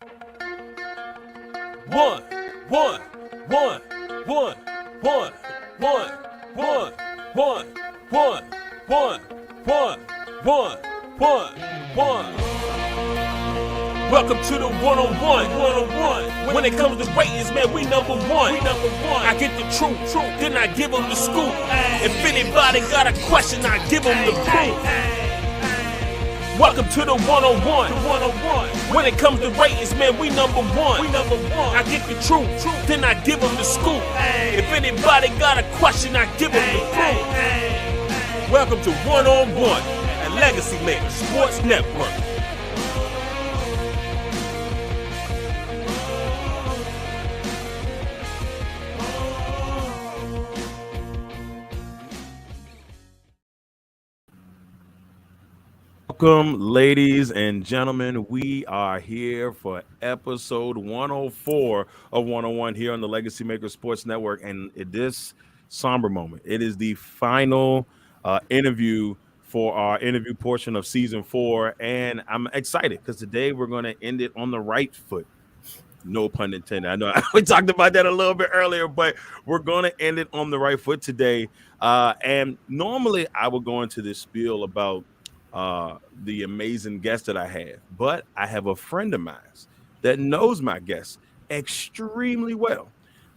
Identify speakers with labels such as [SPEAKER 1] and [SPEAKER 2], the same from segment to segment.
[SPEAKER 1] One, one, one, one, one, one, one, one, one, one, one, one, one. Welcome to the one-on-one. When it comes to ratings, man, we number one. I get the truth, then I give them the scoop. If anybody got a question, I give them the proof. Welcome to the one-on-one. When it comes to ratings, man, we number one. I get the truth, then I give them the scoop. If anybody got a question, I give them the proof. Welcome to One-on-One at Legacy Maker Sports Network. Welcome, ladies and gentlemen. We are here for episode 104 of 101 here on the Legacy Maker Sports Network. And at this somber moment, it is the final interview for our interview portion of season 4. And I'm excited because today we're going to end it on the right foot. No pun intended. I know we talked about that a little bit earlier, but we're going to end it on the right foot today. And normally I would go into this spiel about the amazing guest that I have, but I have a friend of mine that knows my guests extremely well,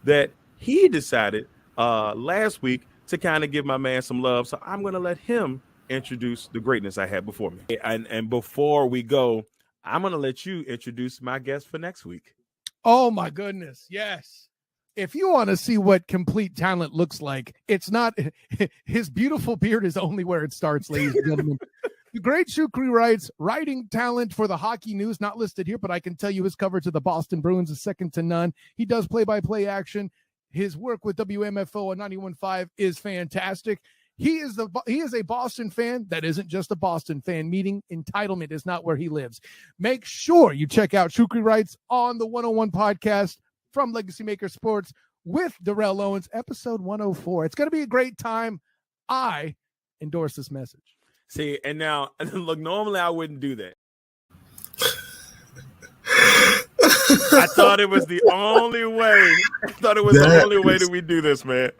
[SPEAKER 1] that he decided last week to kind of give my man some love. So I'm going to let him introduce the greatness I had before me. And before we go, I'm going to let you introduce my guest for next week.
[SPEAKER 2] Oh my goodness. Yes. If you want to see what complete talent looks like, it's not his beautiful beard is only where it starts, ladies and gentlemen. The great Shukri Wrights, writing talent for the Hockey News, not listed here, but I can tell you his coverage of the Boston Bruins is second to none. He does play-by-play action. His work with WMFO on 91.5 is fantastic. He is a Boston fan that isn't just a Boston fan, meaning entitlement is not where he lives. Make sure you check out Shukri Wrights on the 101 podcast from Legacy Maker Sports with Darrell Owens, episode 104. It's going to be a great time. I endorse this message.
[SPEAKER 1] See, and now, look, normally I wouldn't do that. I thought it was the only way. The only way that we do this, man.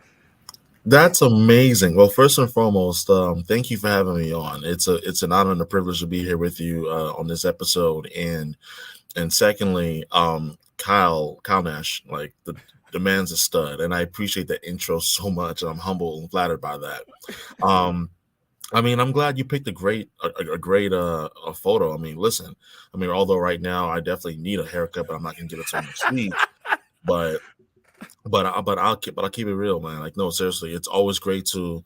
[SPEAKER 3] That's amazing. Well, first and foremost, thank you for having me on. It's an honor and a privilege to be here with you on this episode. And secondly, Kyle Nash, like the man's a stud, and I appreciate the intro so much. I'm humble and flattered by that. I mean, I'm glad you picked a great photo. I mean, listen, although right now I definitely need a haircut, but I'm not gonna give it to next week. But I'll keep it real, man. Like, no, seriously, it's always great to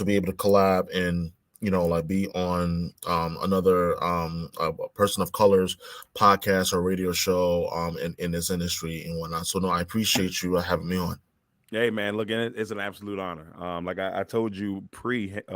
[SPEAKER 3] be able to collab and like be on another a person of color's podcast or radio show in this industry and whatnot. So no, I appreciate you having me on.
[SPEAKER 1] Hey man, look, it's an absolute honor. Like I told you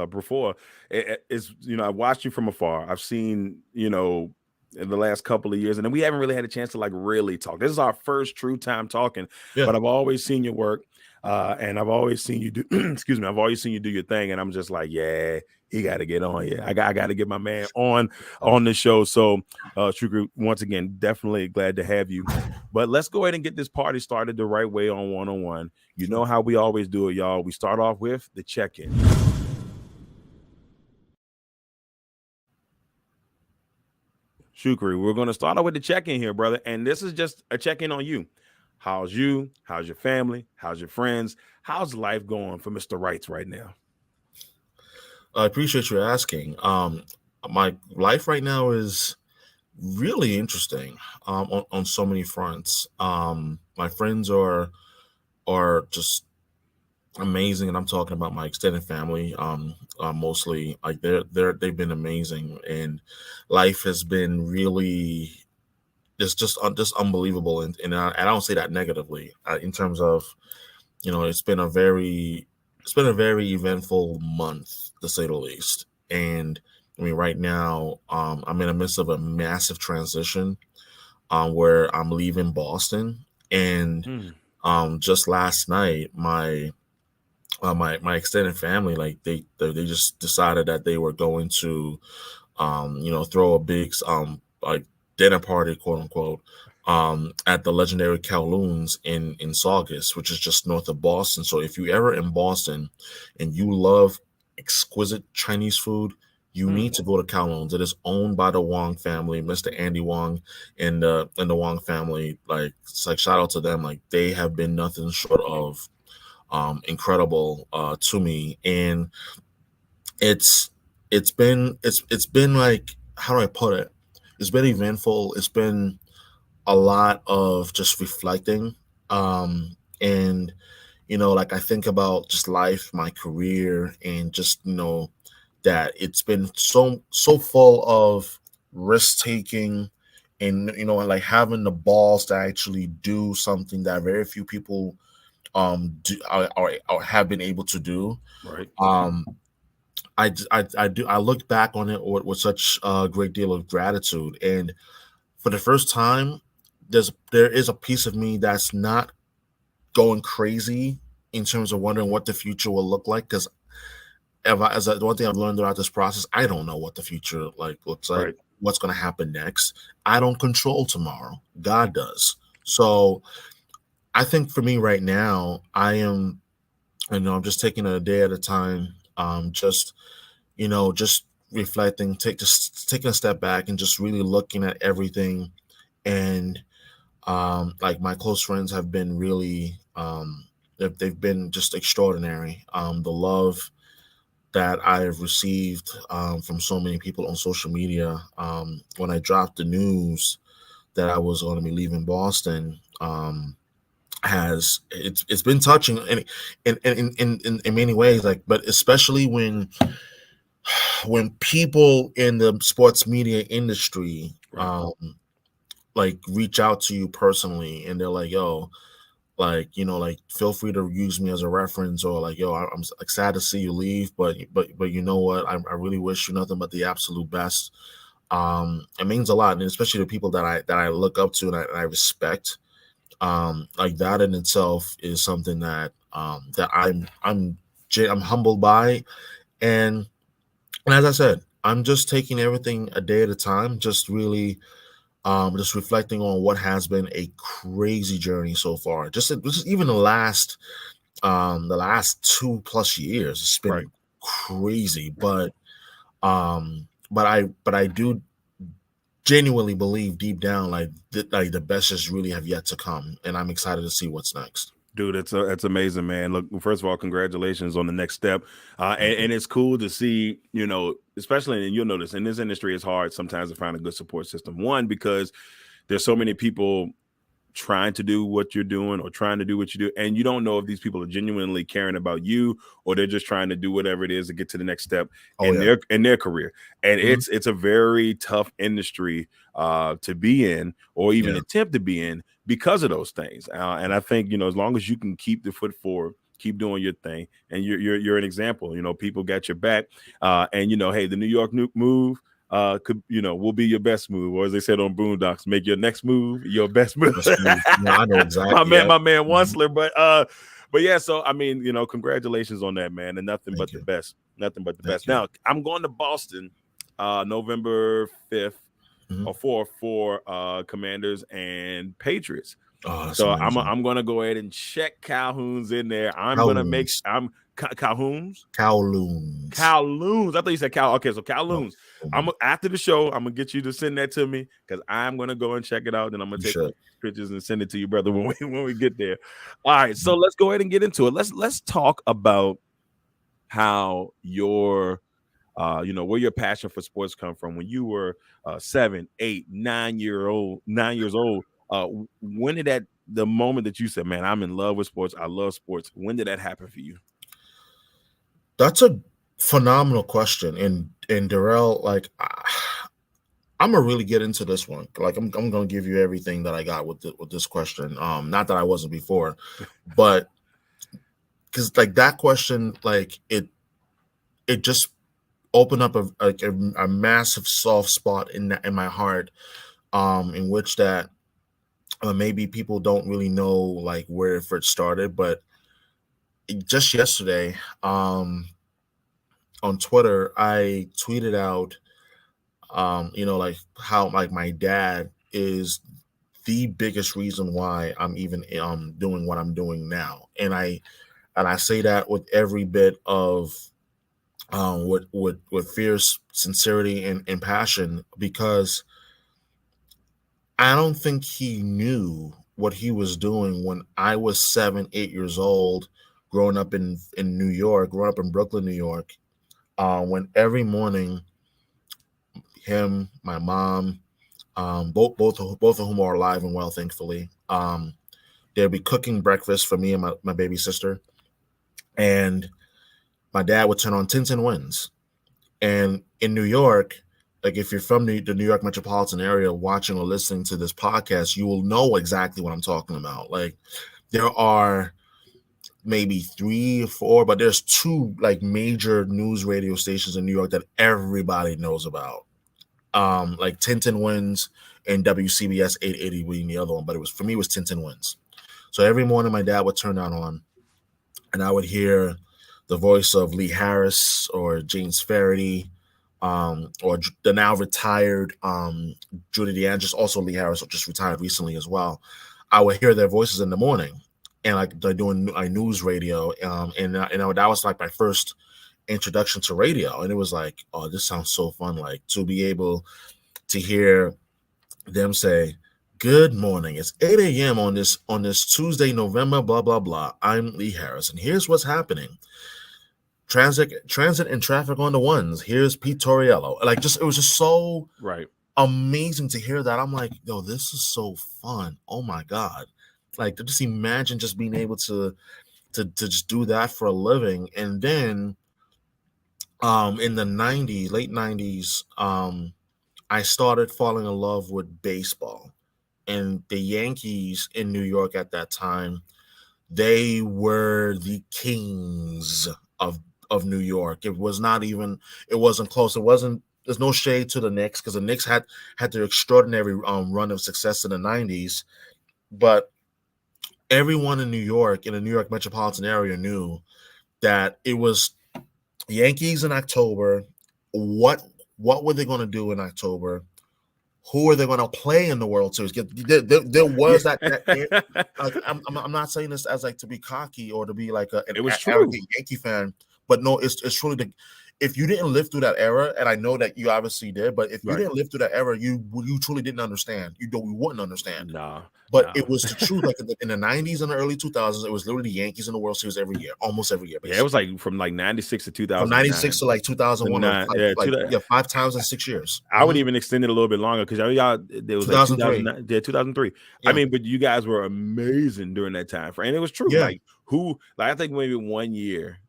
[SPEAKER 1] before, it's I watched you from afar. I've seen in the last couple of years, and then we haven't really had a chance to like really talk. This is our first true time talking. Yeah. But I've always seen your work, and I've always seen you do. Excuse me, I've always seen you do your thing, and I'm just like, yeah, he got to get on. Yeah, I got to get my man on the show. So, Shukri, once again, definitely glad to have you. But let's go ahead and get this party started the right way on one-on-one. You know how we always do it, y'all. We start off with the check-in. Shukri, we're going to start off with the check-in here, brother. And this is just a check-in on you. How's you? How's your family? How's your friends? How's life going for Mr. Wrights right now?
[SPEAKER 3] I appreciate you asking. My life right now is really interesting on so many fronts. My friends are just amazing, and I'm talking about my extended family. Mostly, like they've been amazing, and life has been really just unbelievable. And I don't say that negatively in terms of it's been a very eventful month, to say the least. And I mean, right now, I'm in the midst of a massive transition where I'm leaving Boston. And just last night, my extended family, like they just decided that they were going to, throw a big like dinner party, quote unquote, at the legendary Kowloon's in Saugus, which is just north of Boston. So if you ever in Boston and you love exquisite Chinese food, you need to go to Kowloon's. It is owned by the Wong family, Mr. Andy Wong and the Wong family. Like, it's like, shout out to them. Like, they have been nothing short of incredible to me. And it's been like, how do I put it? It's been eventful. It's been a lot of just reflecting. And like, I think about just life, my career, and just that it's been so full of risk taking, and like having the balls to actually do something that very few people do or have been able to do.
[SPEAKER 1] Right.
[SPEAKER 3] I look back on it with such a great deal of gratitude, and for the first time, there is a piece of me that's not going crazy in terms of wondering what the future will look like. Because the one thing I've learned throughout this process, I don't know what the future looks like,
[SPEAKER 1] Right.
[SPEAKER 3] what's going to happen next. I don't control tomorrow. God does. So I think for me right now, I'm just taking it a day at a time. Just reflecting, just taking a step back and just really looking at everything. And like, my close friends have been really they've been just extraordinary. The love that I have received from so many people on social media. When I dropped the news that I was going to be leaving Boston, it's been touching in many ways. Like, but especially when people in the sports media industry
[SPEAKER 1] Right.
[SPEAKER 3] like reach out to you personally, and they're like, yo, like, like, feel free to use me as a reference, or like, yo, I'm like, sad to see you leave, but you know what, I really wish you nothing but the absolute best. It means a lot, and especially the people that I look up to, and I respect. Like, that in itself is something that I'm humbled by. And as I said, I'm just taking everything a day at a time, just really just reflecting on what has been a crazy journey so far. Just even the last 2+ years, it's
[SPEAKER 1] Right.
[SPEAKER 3] been crazy. But I do genuinely believe deep down, like, like, the best just really have yet to come, and I'm excited to see what's next.
[SPEAKER 1] Dude, it's amazing, man. Look, first of all, congratulations on the next step.
[SPEAKER 3] Thank you.
[SPEAKER 1] And it's cool to see, especially, and you'll notice in this industry, it's hard sometimes to find a good support system. One, because there's so many people trying to do what you're doing or trying to do what you do, and you don't know if these people are genuinely caring about you, or they're just trying to do whatever it is to get to the next step
[SPEAKER 3] Oh, yeah.
[SPEAKER 1] in their career. And
[SPEAKER 3] Mhm.
[SPEAKER 1] it's a very tough industry to be in, or even
[SPEAKER 3] Yeah.
[SPEAKER 1] attempt to be in, because of those things. And I think, as long as you can keep the foot forward, keep doing your thing, and you're an example. People got your back. And hey, the New York move could will be your best move, or as they said on Boondocks, make your next move your best move.
[SPEAKER 3] Just move. No, I know
[SPEAKER 1] my
[SPEAKER 3] exactly.
[SPEAKER 1] man
[SPEAKER 3] Yeah.
[SPEAKER 1] my man
[SPEAKER 3] Mhm.
[SPEAKER 1] Wansler. But yeah, so I mean, congratulations on that, man, and nothing
[SPEAKER 3] Thank
[SPEAKER 1] but the
[SPEAKER 3] you.
[SPEAKER 1] best. Nothing but the
[SPEAKER 3] Thank
[SPEAKER 1] best.
[SPEAKER 3] you.
[SPEAKER 1] Now I'm going to Boston November 5th
[SPEAKER 3] Mhm.
[SPEAKER 1] or 4th for Commanders and Patriots.
[SPEAKER 3] Oh, that's
[SPEAKER 1] So
[SPEAKER 3] amazing.
[SPEAKER 1] I'm gonna go ahead and check Calhoun's in there. I'm gonna make
[SPEAKER 3] Kowloons.
[SPEAKER 1] Calhoun's.
[SPEAKER 3] Kowloons.
[SPEAKER 1] Kowloons. I thought you said Cal. Okay, so
[SPEAKER 3] No.
[SPEAKER 1] Kowloons.
[SPEAKER 3] Mhm.
[SPEAKER 1] After the show, I'm gonna get you to send that to me, because I'm gonna go and check it out. Then I'm gonna
[SPEAKER 3] You
[SPEAKER 1] take
[SPEAKER 3] should.
[SPEAKER 1] pictures and send it to you, brother, when we get there. All right, so
[SPEAKER 3] Mhm.
[SPEAKER 1] let's go ahead and get into it. Let's talk about how where your passion for sports come from when you were 7, 8, 9 years old. When did the moment that you said, man, I'm in love with sports, I love sports, when did that happen for you?
[SPEAKER 3] That's a phenomenal question. And Darrell, like, I'm gonna really get into this one. Like, I'm gonna give you everything that I got with this question. Not that I wasn't before, but because, like, that question, like, it just opened up a massive soft spot in my heart, in which that maybe people don't really know, like, where it first started. But just yesterday, on Twitter, I tweeted out Like how like my dad is the biggest reason why I'm even doing what I'm doing now. And I say that with every bit of with fierce sincerity and passion, because I don't think he knew what he was doing when I was 7, 8 years old, growing up in New York, growing up in Brooklyn, New York. When every morning, him, my mom, both of whom are alive and well, thankfully, they'd be cooking breakfast for me and my baby sister, and my dad would turn on Tintin Wins. And in New York, like if you're from the New York metropolitan area watching or listening to this podcast, you will know exactly what I'm talking about. Like there are maybe 3 or 4, but there's 2 like major news radio stations in New York that everybody knows about. Like Tintin Wins and WCBS 880 being the other one, but for me it was Tintin Wins. So every morning my dad would turn that on, and I would hear the voice of Lee Harris or James Faraday, or the now retired Judy DeAndres, also Lee Harris, just retired recently as well. I would hear their voices in the morning, and like they're doing a news radio, and that was like my first introduction to radio, and it was like, oh, this sounds so fun, like to be able to hear them say, "Good morning. It's 8 a.m. on this Tuesday, November, blah blah blah. I'm Lee Harris, and here's what's happening. Transit and traffic on the ones. Here's Pete Torriello." Like, it was just so
[SPEAKER 1] Right.
[SPEAKER 3] amazing to hear that. I'm like, yo, this is so fun. Oh my God. Like, to just imagine just being able to just do that for a living. And then in the late 90s, I started falling in love with baseball. And the Yankees in New York at that time, they were the kings of New York. It wasn't close. There's no shade to the Knicks, because the Knicks had their extraordinary run of success in the 90s. But everyone in New York, in the New York metropolitan area, knew that it was Yankees in October. What were they going to do in October? Who are they going to play in the World Series? There was that. Like, I'm not saying this as like to be cocky or to be like an
[SPEAKER 1] It was true.
[SPEAKER 3] arrogant Yankee fan, but no, it's truly if you didn't live through that era, and I know that you obviously did, but if you didn't live through that era, you truly didn't understand. You wouldn't understand. But it was the truth. Like in the 90s and the early 2000s, it was literally the Yankees in the World Series every year, almost every year.
[SPEAKER 1] Basically. Yeah, it was like from like 96 to 2000.
[SPEAKER 3] From 96 to like 2001, like 5 times in 6 years.
[SPEAKER 1] I would even extend it a little bit longer, because y'all there was
[SPEAKER 3] 2003.
[SPEAKER 1] Like 2003. Yeah. I mean, but you guys were amazing during that time frame. And it was true.
[SPEAKER 3] Yeah.
[SPEAKER 1] I think maybe 1 year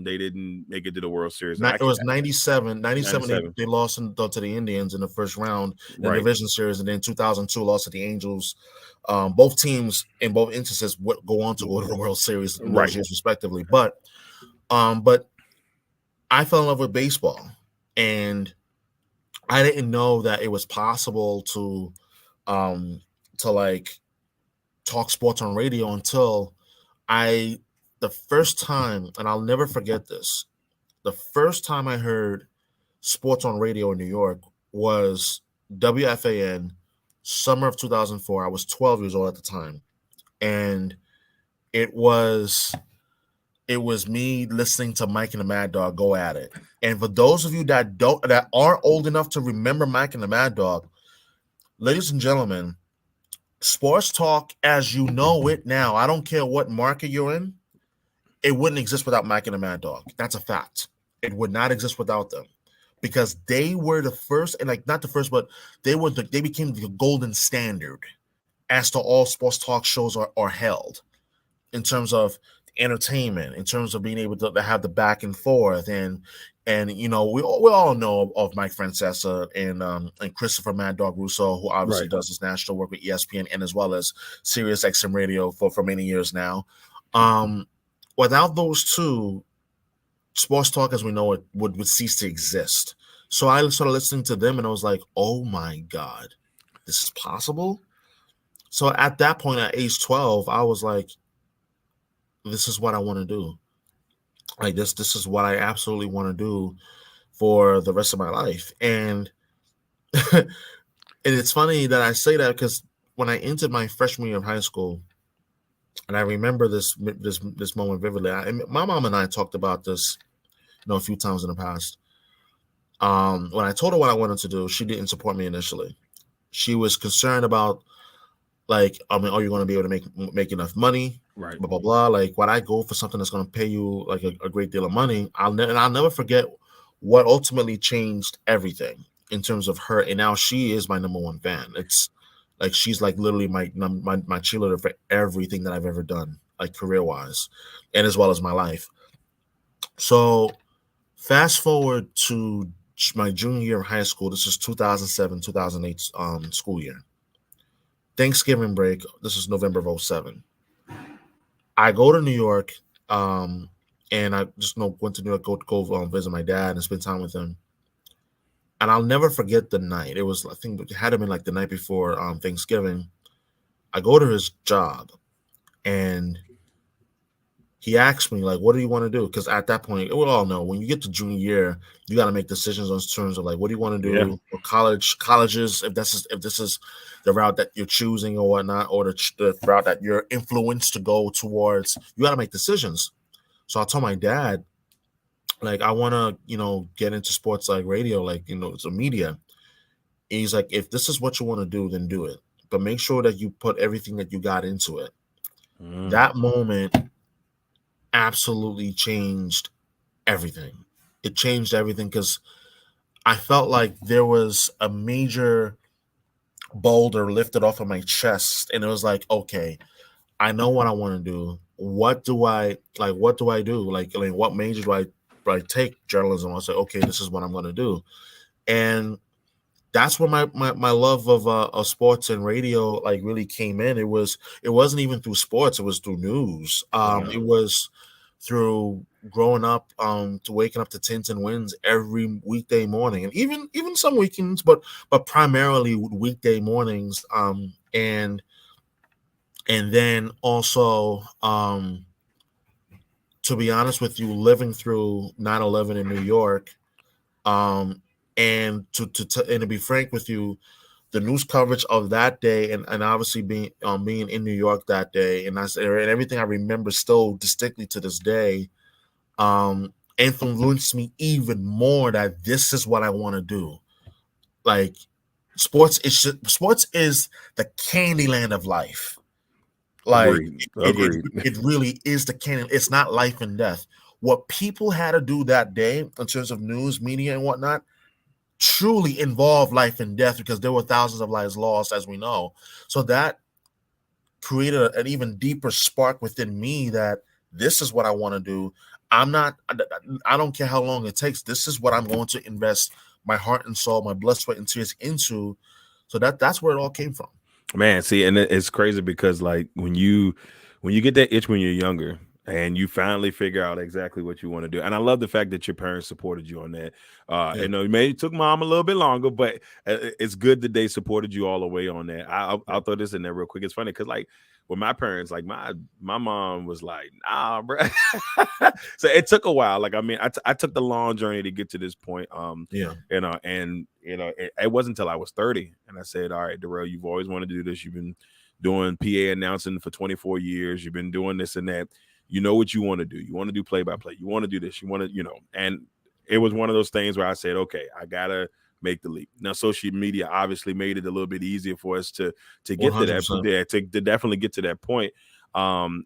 [SPEAKER 1] they didn't make it to the World Series.
[SPEAKER 3] It was 97. 97. They lost to the Indians in the first round in the division series, and then 2002 lost to the Angels. Both teams in both instances would go on to go to the World Series, respectively. But I fell in love with baseball, and I didn't know that it was possible to like talk sports on radio until the first time, and I'll never forget this, the first time I heard sports on radio in New York was WFAN, summer of 2004. I was 12 years old at the time, and it was me listening to Mike and the Mad Dog go at it. And for those of you that aren't old enough to remember Mike and the Mad Dog, ladies and gentlemen, sports talk as you know it now, I don't care what market you're in, it wouldn't exist without Mike and the Mad Dog. That's a fact. It would not exist without them, because they were the first, and like not the first, but they became the golden standard as to all sports talk shows are held, in terms of entertainment, in terms of being able to have the back and forth, and we all know of Mike Francesa and Christopher Mad Dog Russo, who obviously does his national work with ESPN and as well as Sirius XM Radio for many years now. Without those two, sports talk as we know it would cease to exist. So I started listening to them, and I was like, oh my God, this is possible? So at that point, at age 12, I was like, this is what I want to do. Like this is what I absolutely want to do for the rest of my life. And and it's funny that I say that because when I entered my freshman year of high school, and I remember this moment vividly. My mom and I talked about this, a few times in the past. When I told her what I wanted to do, she didn't support me initially. She was concerned about, like, I mean, are you going to be able to make enough money?
[SPEAKER 1] Right.
[SPEAKER 3] Blah blah blah. Like, when I go for something that's going to pay you like a great deal of money, I'll never forget what ultimately changed everything in terms of her. And now she is my number one fan. It's like she's like literally my cheerleader for everything that I've ever done, like career wise, and as well as my life. So fast forward to my junior year of high school. This is 2007, 2008 school year. Thanksgiving break. This is November of 07. I go to New York, and I just went to New York, go visit my dad and spend time with him. And I'll never forget the night. It was, I think it had to been like the night before Thanksgiving. I go to his job, and he asked me, like, what do you want to do? Because at that point, we all know when you get to junior year, you got to make decisions on terms of like, what do you want to do? Or colleges, if this is the route that you're choosing or whatnot, or the route that you're influenced to go towards, you got to make decisions. So I told my dad, like, I want to, get into sports, like radio, like, it's a media. And he's like, if this is what you want to do, then do it. But make sure that you put everything that you got into it. That moment absolutely changed everything. It changed everything because I felt like there was a major boulder lifted off of my chest, and it was like, okay, I know what I want to do. What do I do? Like, what major do I take? Journalism. I say, okay, this is what I'm going to do. And that's where my love of sports and radio like really came in. It wasn't even through sports. It was through news. It was through growing up to waking up to Tins and Wins every weekday morning, and even some weekends, but primarily weekday mornings. And then also, to be honest with you, living through 9/11 in New York, and to be frank with you, the news coverage of that day, and obviously being in New York that day, and everything I remember still distinctly to this day, influenced me even more that this is what I want to do. Like, sports is the candy land of life. Like,
[SPEAKER 1] Agreed.
[SPEAKER 3] it really is the candy. It's not life and death. What people had to do that day in terms of news, media, and whatnot truly involved life and death, because there were thousands of lives lost, as we know. So that created an even deeper spark within me that this is what I want to do. I don't care how long it takes. This is what I'm going to invest my heart and soul, my blood, sweat, and tears into. So that's where it all came from.
[SPEAKER 1] Man, see, and it's crazy because like when you get that itch when you're younger and you finally figure out exactly what you want to do. And I love the fact that your parents supported you on that.
[SPEAKER 3] Yeah.
[SPEAKER 1] It took mom a little bit longer, but it's good that they supported you all the way on that. I'll throw this in there real quick. It's funny because like with my parents, like my mom was like, nah, bro. So it took a while. Like, I mean, I took the long journey to get to this point. It wasn't until I was 30 and I said, all right, Darrell, you've always wanted to do this. You've been doing PA announcing for 24 years. You've been doing this and that. You know what you want to do. You want to do play-by-play. You want to do this. You want to, and it was one of those things where I said, okay, I got to make the leap. Now, social media obviously made it a little bit easier for us to get
[SPEAKER 3] 100%.
[SPEAKER 1] to that, to definitely get to that point. And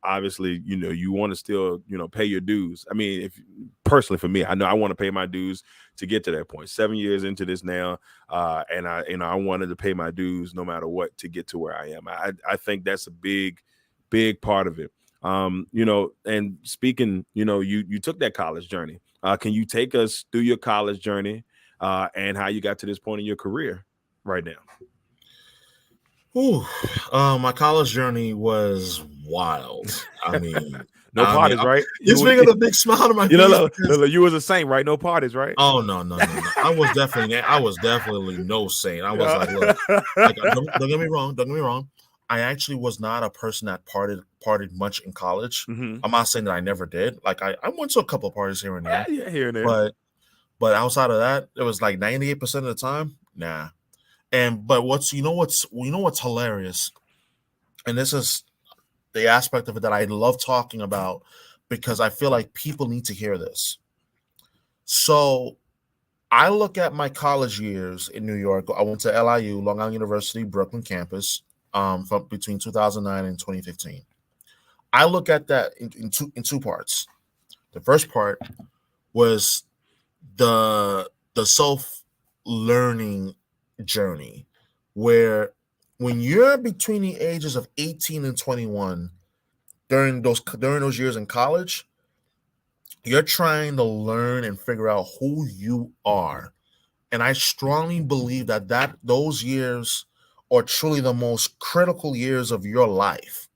[SPEAKER 1] obviously, you want to still, pay your dues. I mean, if personally for me, I know I want to pay my dues to get to that point. 7 years into this now, and I wanted to pay my dues no matter what to get to where I am. I think that's a big part of it. And speaking, you took that college journey. Can you take us through your college journey and how you got to this point in your career right now?
[SPEAKER 3] Ooh, my college journey was wild. I mean,
[SPEAKER 1] no parties, right?
[SPEAKER 3] It's bringing a big smile to my face.
[SPEAKER 1] You was a saint, right? No parties, right?
[SPEAKER 3] Oh no. I was definitely no saint. I was like, look, don't get me wrong. I actually was not a person that partied much in college.
[SPEAKER 1] Mm-hmm.
[SPEAKER 3] I'm not saying that I never did. Like I went to a couple of parties here and there.
[SPEAKER 1] Yeah, here and there.
[SPEAKER 3] But outside of that, it was like 98% of the time, nah. But what's hilarious, and this is the aspect of it that I love talking about because I feel like people need to hear this. So I look at my college years in New York. I went to LIU, Long Island University, Brooklyn campus, from between 2009 and 2015. I look at that in two parts. The first part was the self learning journey, where when you're between the ages of 18 and 21 during those years in college, you're trying to learn and figure out who you are. And I strongly believe that those years are truly the most critical years of your life.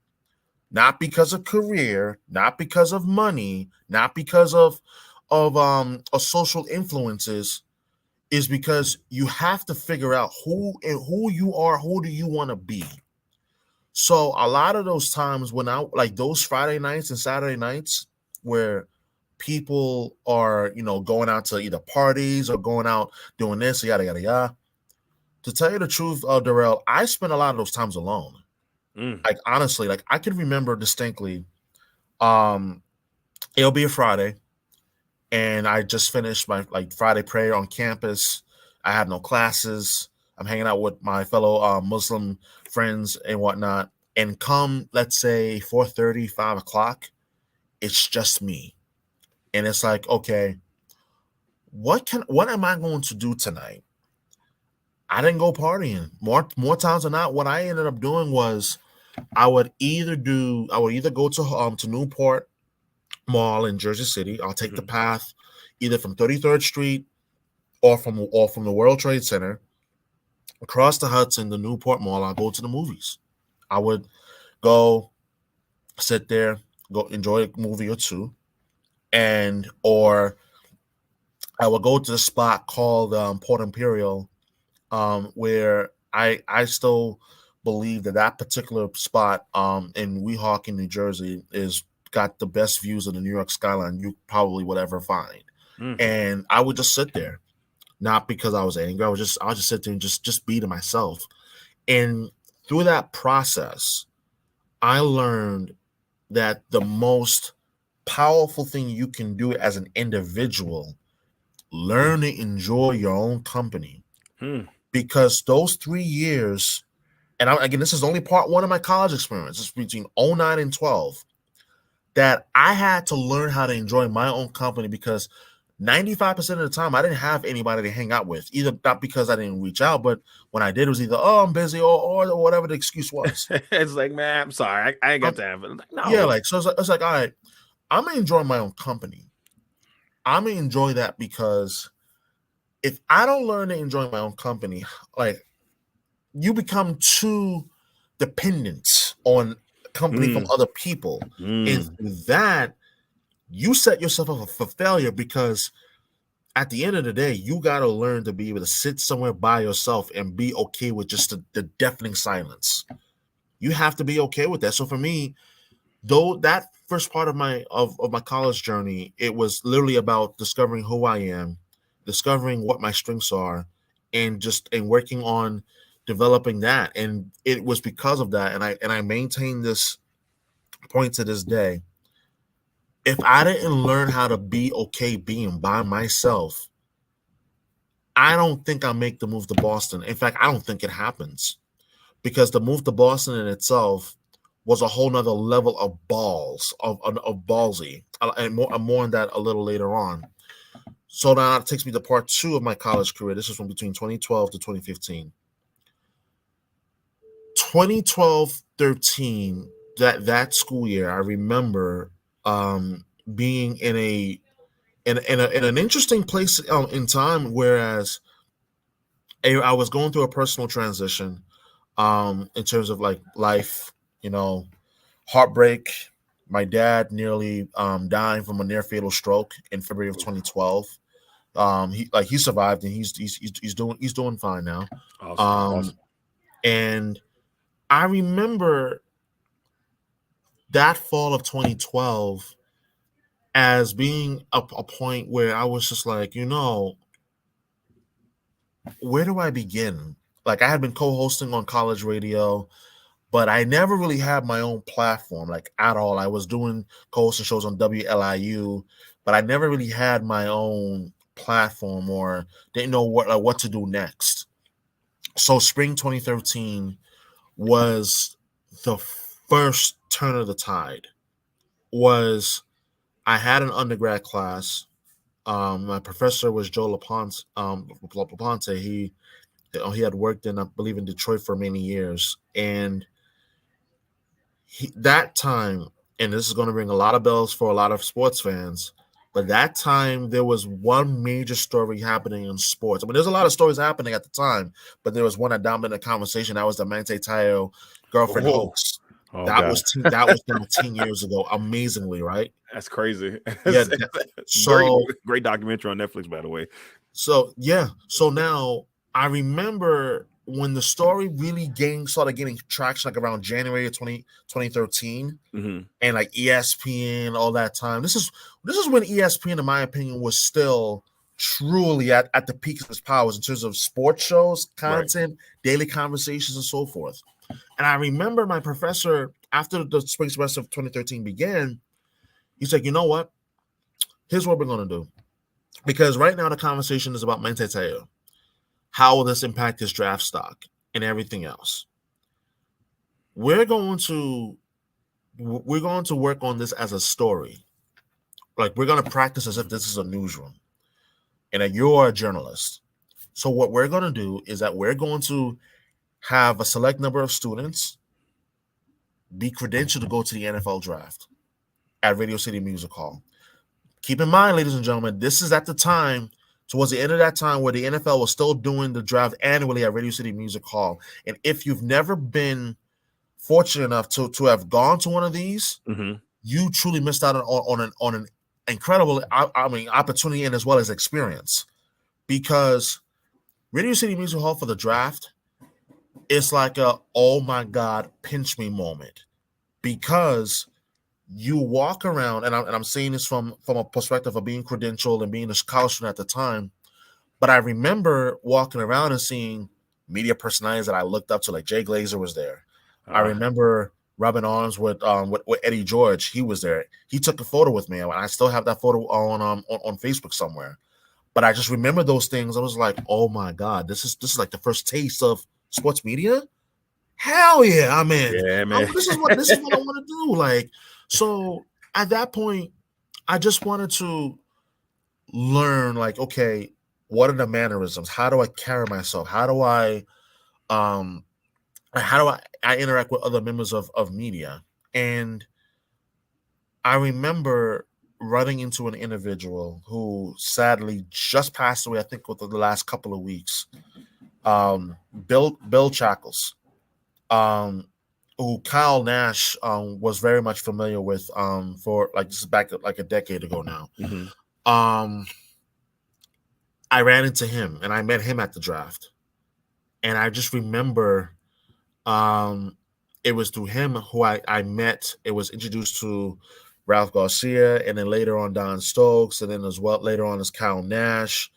[SPEAKER 3] Not because of career, not because of money, not because of social influences, is because you have to figure out who you are, who do you want to be. So a lot of those times when I like those Friday nights and Saturday nights where people are, going out to either parties or going out doing this, yada yada yada. To tell you the truth, Darrell, I spent a lot of those times alone. Like honestly, like I can remember distinctly. It'll be a Friday, and I just finished my like Friday prayer on campus. I have no classes. I'm hanging out with my fellow Muslim friends and whatnot. And come, let's say 4:30, 5 o'clock, it's just me. And it's like, okay, what am I going to do tonight? I didn't go partying. More times than not, what I ended up doing was I would either go to Newport Mall in Jersey City. I'll take the path either from 33rd Street or from the World Trade Center across the Hudson, the Newport Mall. I'll go to the movies. I would go sit there, go enjoy a movie or two, or I would go to the spot called Port Imperial, where I still believe that particular spot in Weehawken, New Jersey, is got the best views of the New York skyline you probably would ever find. And I would just sit there, not because I was angry. I would just sit there and just be to myself. And through that process, I learned that the most powerful thing you can do as an individual, learn to enjoy your own company. Because those 3 years, and again, this is only part one of my college experience. It's between 09 and 12 that I had to learn how to enjoy my own company, because 95% of the time I didn't have anybody to hang out with, either not because I didn't reach out, but when I did, it was either, oh, I'm busy or whatever the excuse was.
[SPEAKER 1] It's like, man, I'm sorry. I ain't got time for it. Like, no.
[SPEAKER 3] Yeah, like, so it's like, all right, I'm going to enjoy my own company. I'm going to enjoy that, because if I don't learn to enjoy my own company, like, you become too dependent on company from other people. And through that, you set yourself up for failure, because at the end of the day, you got to learn to be able to sit somewhere by yourself and be okay with just the deafening silence. You have to be okay with that. So for me, though, that first part of my college journey, it was literally about discovering who I am, discovering what my strengths are, and working on developing that. And it was because of that, and I maintain this point to this day. If I didn't learn how to be okay being by myself, I don't think I'll make the move to Boston. In fact, I don't think it happens, because the move to Boston in itself was a whole nother level of ballsy. And more on that a little later on. So now it takes me to part two of my college career. This is from between 2012 to 2015. 2012-13, that school year, I remember being in an interesting place in time, whereas I was going through a personal transition in terms of like life, heartbreak. My dad nearly dying from a near fatal stroke in February of 2012. He survived, and he's doing fine now.
[SPEAKER 1] Awesome.
[SPEAKER 3] And I remember that fall of 2012 as being a point where I was just like, where do I begin? Like, I had been co-hosting on college radio, but I never really had my own platform, like, at all. I was doing co-hosting shows on WLIU, but I never really had my own platform or didn't know what to do next. So spring 2013 was the first turn of the tide. I had an undergrad class. My professor was Joe LaPonte. He had worked in, I believe, in Detroit for many years, and that time, and this is going to ring a lot of bells for a lot of sports fans, but that time there was one major story happening in sports. I mean, there's a lot of stories happening at the time, but there was one that dominated the conversation. That was the Manti Te'o girlfriend hoax.
[SPEAKER 1] God.
[SPEAKER 3] Was now 10 years ago. Amazingly, right?
[SPEAKER 1] That's crazy.
[SPEAKER 3] Yeah. So
[SPEAKER 1] great documentary on Netflix, by the way.
[SPEAKER 3] So yeah. So now I remember when the story really started getting traction, like around January of 2013, and like ESPN, all that time. This is when ESPN, in my opinion, was still truly at the peak of its powers in terms of sports shows, content, daily conversations, and so forth. And I remember my professor, after the spring semester of 2013 began, he's like, you know what? Here's what we're going to do. Because right now the conversation is about Manti Te'o. How will this impact his draft stock and everything else? We're going to work on this as a story. Like, we're going to practice as if this is a newsroom and that you're a journalist. So what we're going to do is that we're going to have a select number of students be credentialed to go to the NFL draft at Radio City Music Hall. Keep in mind, ladies and gentlemen, this is at the time, towards the end of that time, where the NFL was still doing the draft annually at Radio City Music Hall. And if you've never been fortunate enough to have gone to one of these, you truly missed out on an incredible opportunity and as well as experience. Because Radio City Music Hall for the draft, it's like a, oh my God, pinch me moment. Because you walk around, and I'm saying this from a perspective of being credentialed and being a college student at the time, but I remember walking around and seeing media personalities that I looked up to, like Jay Glazer was there. I remember rubbing arms with Eddie George. He was there. He took a photo with me. I still have that photo on Facebook somewhere. But I just remember those things. I was like, oh my God, this is like the first taste of sports media. Hell yeah, I'm in.
[SPEAKER 1] Yeah, man.
[SPEAKER 3] This is what I want to do. Like, so at that point, I just wanted to learn, like, okay, what are the mannerisms? How do I carry myself? How do I interact with other members of media? And I remember running into an individual who sadly just passed away, I think within the last couple of weeks. Bill Chackles. Who Kyle Nash was very much familiar with for, like, this is back like a decade ago now. I ran into him and I met him at the draft. And I just remember it was through him who I met. It was introduced to Ralph Garcia, and then later on Don Stokes, and then as well later on as Kyle Nash.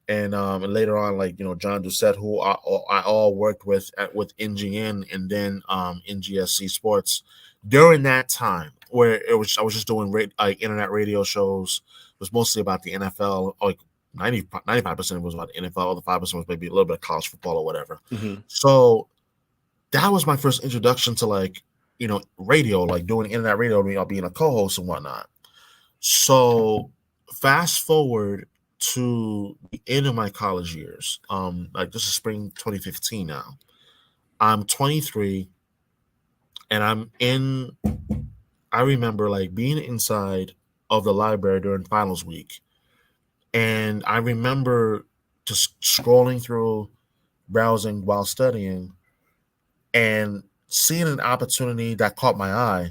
[SPEAKER 3] And later on, like, John Doucette, who I all worked with NGN and then NGSC Sports during that time, where I was just doing internet radio shows. It was mostly about the NFL. Like 95% was about the NFL. The 5% was maybe a little bit of college football or whatever. So that was my first introduction to, like, radio, like doing internet radio, being a co-host and whatnot. So fast forward to the end of my college years. Like, this is spring 2015 now. I'm 23 and I remember, like, being inside of the library during finals week. And I remember just scrolling through, browsing while studying, and seeing an opportunity that caught my eye.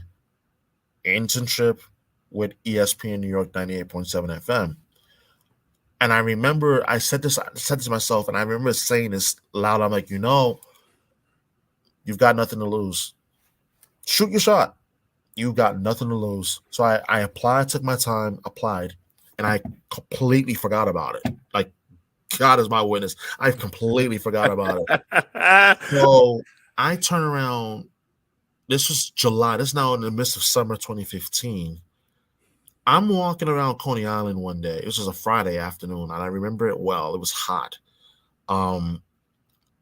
[SPEAKER 3] Internship with ESPN New York 98.7 FM. And I remember I said this to myself, and I remember saying this loud. I'm like, you've got nothing to lose. Shoot your shot. You got nothing to lose. So I applied, took my time, applied, and I completely forgot about it. Like, God is my witness. I completely forgot about it. So I turn around. This was July. This is now in the midst of summer 2015. I'm walking around Coney Island one day. This was a Friday afternoon, and I remember it well. It was hot. Um,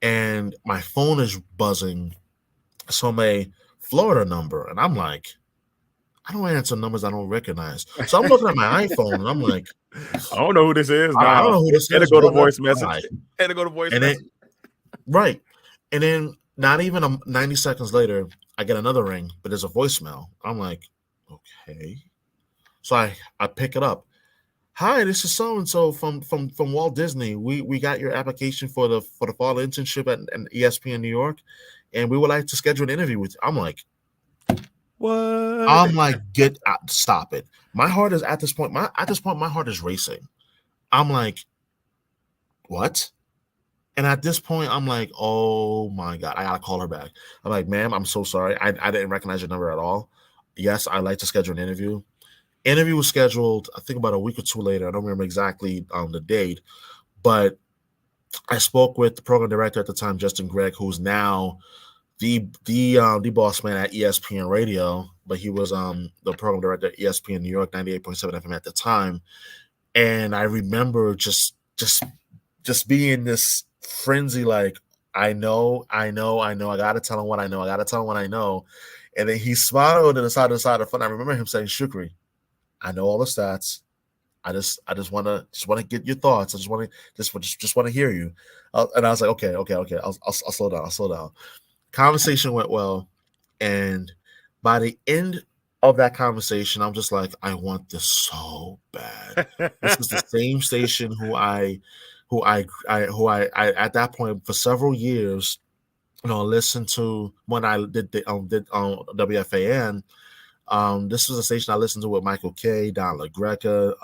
[SPEAKER 3] and my phone is buzzing from a Florida number, and I'm like, I don't answer numbers I don't recognize. So I'm looking at my iPhone, and I'm like,
[SPEAKER 1] I don't know who this is.
[SPEAKER 3] I don't
[SPEAKER 1] Nah,
[SPEAKER 3] know who this
[SPEAKER 1] had to
[SPEAKER 3] is.
[SPEAKER 1] go to
[SPEAKER 3] What
[SPEAKER 1] voice
[SPEAKER 3] that's
[SPEAKER 1] message. Had to go to voice
[SPEAKER 3] And
[SPEAKER 1] message.
[SPEAKER 3] right. And then not even 90 seconds later, I get another ring, but there's a voicemail. I'm like, okay. So I pick it up. Hi, this is so and so from Walt Disney. We got your application for the fall internship at ESPN New York, and we would like to schedule an interview with you.
[SPEAKER 1] What?
[SPEAKER 3] I'm like, get out, stop it. My heart is at this point. My heart is racing. I'm like, what? And at this point, I'm like, oh my God, I gotta call her back. I'm like, ma'am, I'm so sorry. I didn't recognize your number at all. Yes, I'd like to schedule an interview. Interview was scheduled, I think, about a week or two later. I don't remember exactly the date, but I spoke with the program director at the time, Justin Gregg, who's now the boss man at ESPN Radio, but he was the program director at ESPN New York 98.7 FM at the time. And I remember just being this frenzy, like, I know, I gotta tell him what I know. And then he smiled and decided to the phone. I remember him saying, Shukri, I know all the stats. I just want to get your thoughts. I just want to hear you. And I was like, okay. I'll slow down. Conversation went well, and by the end of that conversation, I'm just like, I want this so bad. This is the same station who I at that point for several years, listened to when I did WFAN. This was a station I listened to with Michael Kay, Don LaGreca,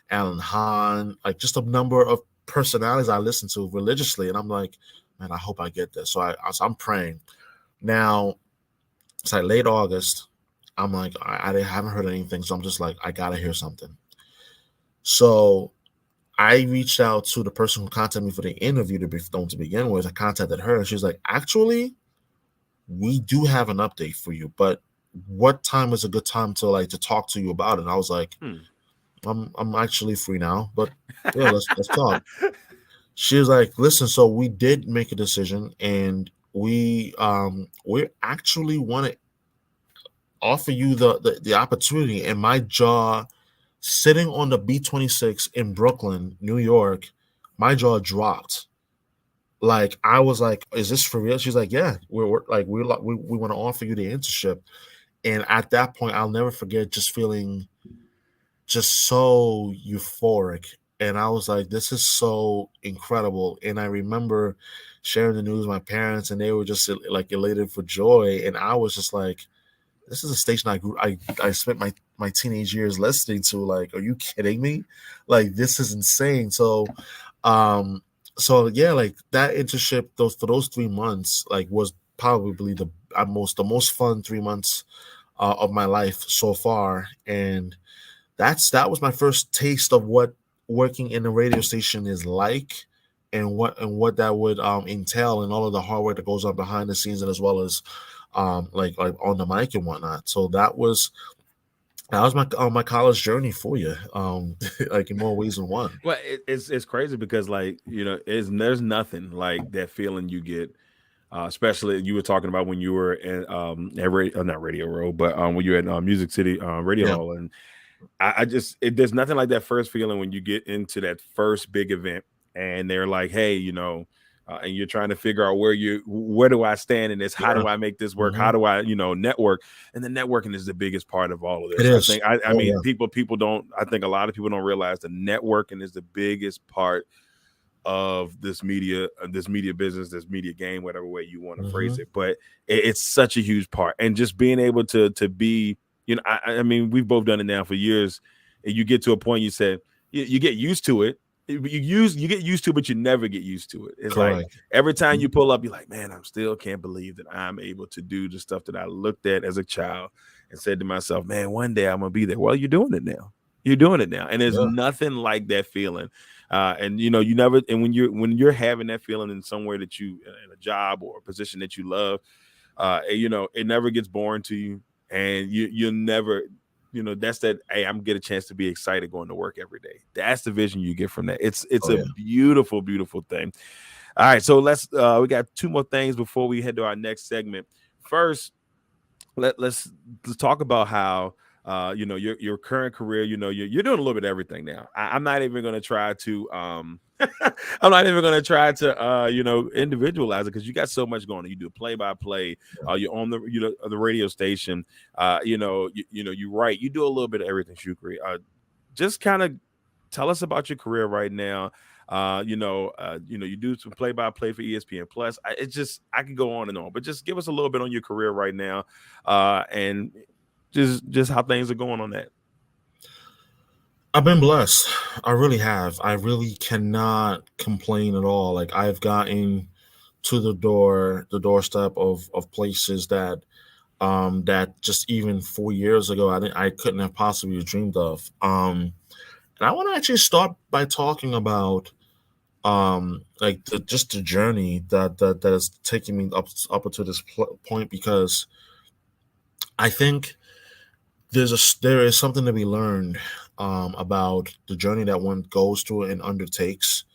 [SPEAKER 3] Alan Hahn, like just a number of personalities I listened to religiously. And I'm like, man, I hope I get this. So I'm praying. Now, it's like late August. I'm like, I haven't heard anything. So I'm just like, I got to hear something. So I reached out to the person who contacted me for the interview to begin with. I contacted her, and she was like, actually, we do have an update for you, but what time is a good time to talk to you about it? And I was like, I'm actually free now, but yeah, let's talk. She was like, listen, so we did make a decision, and we actually want to offer you the opportunity. And my jaw, sitting on the B-26 in Brooklyn, New York, my jaw dropped. Like, I was like, is this for real? She's like, yeah, we want to offer you the internship. And at that point, I'll never forget just feeling just so euphoric. And I was like, this is so incredible. And I remember sharing the news with my parents, and they were just like elated for joy. And I was just like, this is a station I spent my teenage years listening to. Like, are you kidding me? Like, this is insane. So yeah, like that internship, for those 3 months, like, was probably the most fun 3 months of my life so far. And that was my first taste of what working in a radio station is like, and what that would entail, and all of the hard work that goes on behind the scenes, and as well as like on the mic and whatnot. So that was my college journey for you, like in more ways than one.
[SPEAKER 1] Well, it's crazy because, like, there's nothing like that feeling you get, especially you were talking about when you were at not Radio Row, but when you were at Music City Radio
[SPEAKER 3] Yeah.
[SPEAKER 1] Hall. And there's nothing like that first feeling when you get into that first big event, and they're like, hey, and you're trying to figure out where do I stand in this? How do I make this work? How do I, network? And the networking is the biggest part of all of this.
[SPEAKER 3] It is.
[SPEAKER 1] I mean, people don't, I think a lot of people don't realize the networking is the biggest part of this media business, this media game, whatever way you want to phrase it. But it's such a huge part. And just being able to be, I mean, we've both done it now for years. And you get to a point, you said, you get used to it. you get used to it, but you never get used to it. It's like
[SPEAKER 3] Correct.
[SPEAKER 1] every time you pull up, you're like, man, I'm still can't believe that I'm able to do the stuff that I looked at as a child and said to myself, man, one day I'm gonna be there. Well, you're doing it now. You're doing it now, and there's
[SPEAKER 3] Yeah.
[SPEAKER 1] nothing like that feeling. And you know, you never. And when you're having that feeling in somewhere that you in a job or a position that you love, you know, it never gets boring to you, and you'll never. You know, that's that. Hey, I'm get a chance to be excited going to work every day. That's the vision you get from that. It's
[SPEAKER 3] Oh
[SPEAKER 1] a
[SPEAKER 3] yeah.
[SPEAKER 1] beautiful, beautiful thing. All right, so we got two more things before we head to our next segment. First, let's talk about how you know your current career. You know, you're doing a little bit of everything now. I'm not even going to try to I'm not even going to try to you know, individualize it, because you got so much going on. You do play by play. You're on the radio station. You know, you write. You do a little bit of everything, Shukri. Just kind of tell us about your career right now. You know, you do some play by play for ESPN Plus. I could go on and on, but just give us a little bit on your career right now, and just how things are going on that.
[SPEAKER 3] I've been blessed. I really have. I really cannot complain at all. Like I've gotten to the doorstep of places that just even 4 years ago I couldn't have possibly dreamed of. And I want to actually start by talking about like just the journey that is taking me up to this point, because I think there is something to be learned about the journey that one goes through and undertakes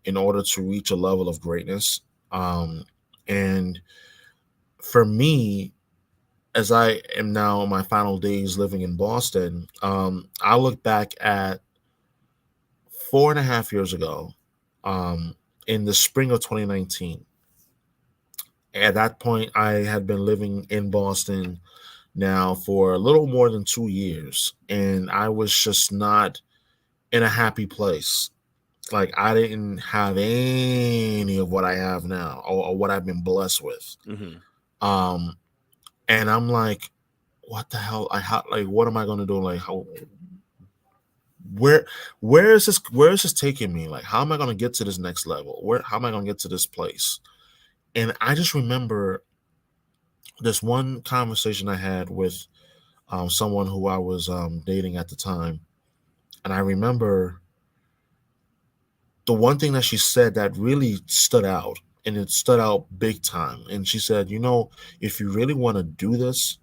[SPEAKER 3] in order to reach a level of greatness. And for me, as I am now in my final days living in Boston, I look back at 4.5 years ago, in the spring of 2019. At that point, I had been living in Boston now for a little more than 2 years, and I was just not in a happy place. Like I didn't have any of what I have now, or what I've been blessed with.
[SPEAKER 1] Mm-hmm.
[SPEAKER 3] Um, and I'm like, what the hell? Like, what am I going to do? Like, where where is this taking me? Like, how am I going to get to this next level? How am I going to get to this place? And I just remember this one conversation I had with someone who I was dating at the time. And I remember the one thing that she said that really stood out, and it stood out big time. And she said, you know, if you really want to do this,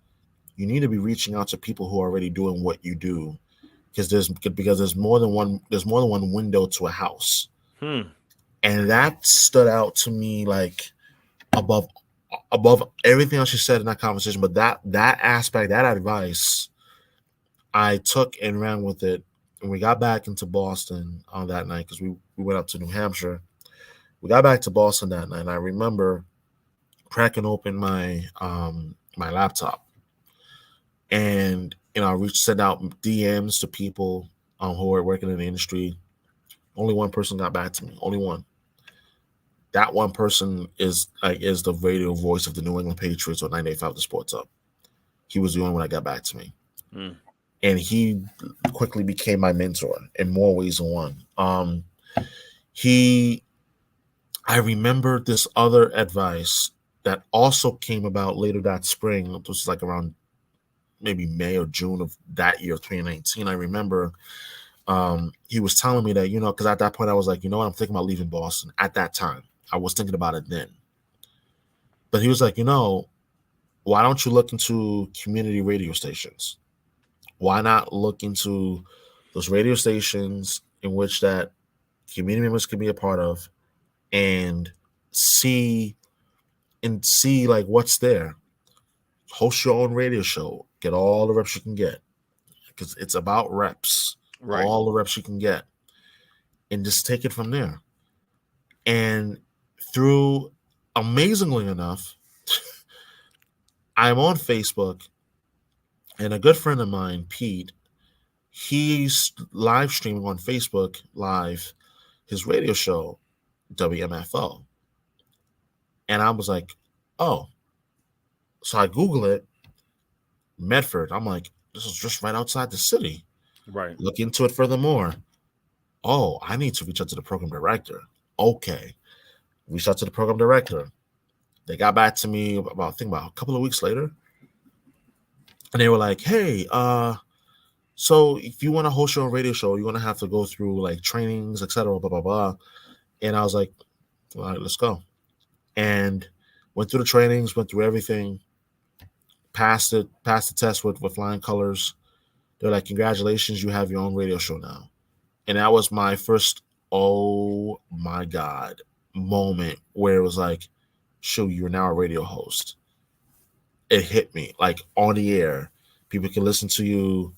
[SPEAKER 3] you need to be reaching out to people who are already doing what you do, because there's more than one window to a house.
[SPEAKER 1] Hmm.
[SPEAKER 3] And that stood out to me, like above everything else she said in that conversation. But that aspect, that advice, I took and ran with it. And we got back into Boston on that night, because we went up to New Hampshire. We got back to Boston that night, and I remember cracking open my laptop, and you know, I sent out DMs to people who are working in the industry. Only one person got back to me. Only one. That one person is the radio voice of the New England Patriots on 98.5 The Sports Up. He was the only one that got back to me.
[SPEAKER 1] Hmm.
[SPEAKER 3] And he quickly became my mentor in more ways than one. I remember this other advice that also came about later that spring. It was like around maybe May or June of that year, 2019. I remember he was telling me that, you know, because at that point I was like, you know what, I'm thinking about leaving Boston. At that time, I was thinking about it then. But he was like, you know, why don't you look into community radio stations? Why not look into those radio stations in which that community members can be a part of, and see like what's there. Host your own radio show. Get all the reps you can get, because it's about reps.
[SPEAKER 1] Right.
[SPEAKER 3] All the reps you can get, and just take it from there. And through, amazingly enough, I'm on Facebook, and a good friend of mine, Pete, he's live streaming on Facebook Live his radio show, WMFO. And I was like, oh. So I Google it, Medford. I'm like, this is just right outside the city.
[SPEAKER 1] Right.
[SPEAKER 3] Look into it furthermore. oh, I need to reach out to the program director. Okay. Reached out to the program director. They got back to me about a couple of weeks later. And they were like, hey, so if you want to host your own radio show, you're going to have to go through like trainings, etc., blah, blah, blah. And I was like, all right, let's go. And went through the trainings, went through everything, passed the test with flying colors. They're like, congratulations, you have your own radio show now. And that was my first, oh my God, moment where it was like, shoot, you're now a radio host. It hit me like on the air. People can listen to you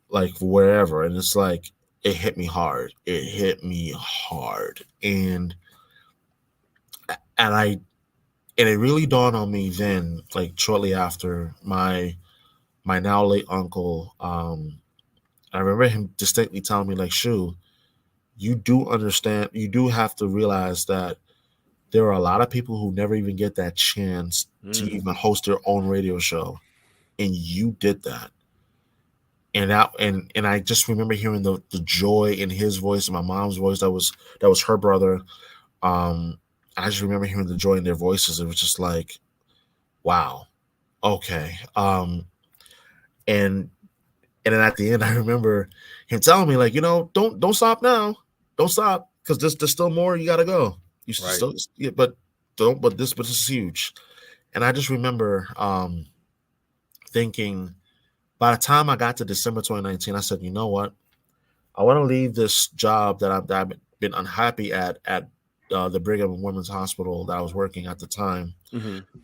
[SPEAKER 3] like wherever. And it's like, it hit me hard. It hit me hard. And it really dawned on me then, like shortly after, my now late uncle, I remember him distinctly telling me, like, Shu, you do understand, you do have to realize that there are a lot of people who never even get that chance to even host their own radio show. And you did that. And I just remember hearing the joy in his voice and my mom's voice. That was her brother. I just remember hearing the joy in their voices. It was just like, wow, okay. And then at the end, I remember him telling me, like, don't stop now, don't stop, because there's still more. You got to go. You
[SPEAKER 1] Right.
[SPEAKER 3] still, yeah, but this is huge. And I just remember thinking, by the time I got to December 2019, I said, you know what? I want to leave this job that I've been unhappy at the Brigham and Women's Hospital that I was working at the time,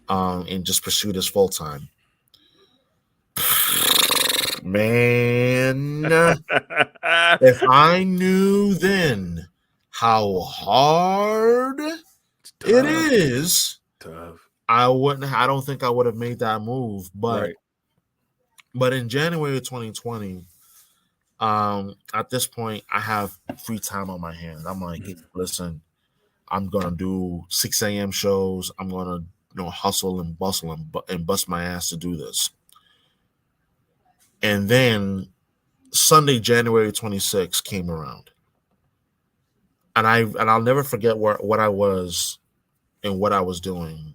[SPEAKER 3] and just pursue this full time. Man, if I knew then how hard it is, I don't think I would have made that move. But in January 2020, at this point, I have free time on my hands. I'm like, listen, I'm gonna do 6 a.m. shows. I'm gonna hustle and bustle and bust my ass to do this. And then Sunday, January 26th came around, and I'll never forget what I was and what I was doing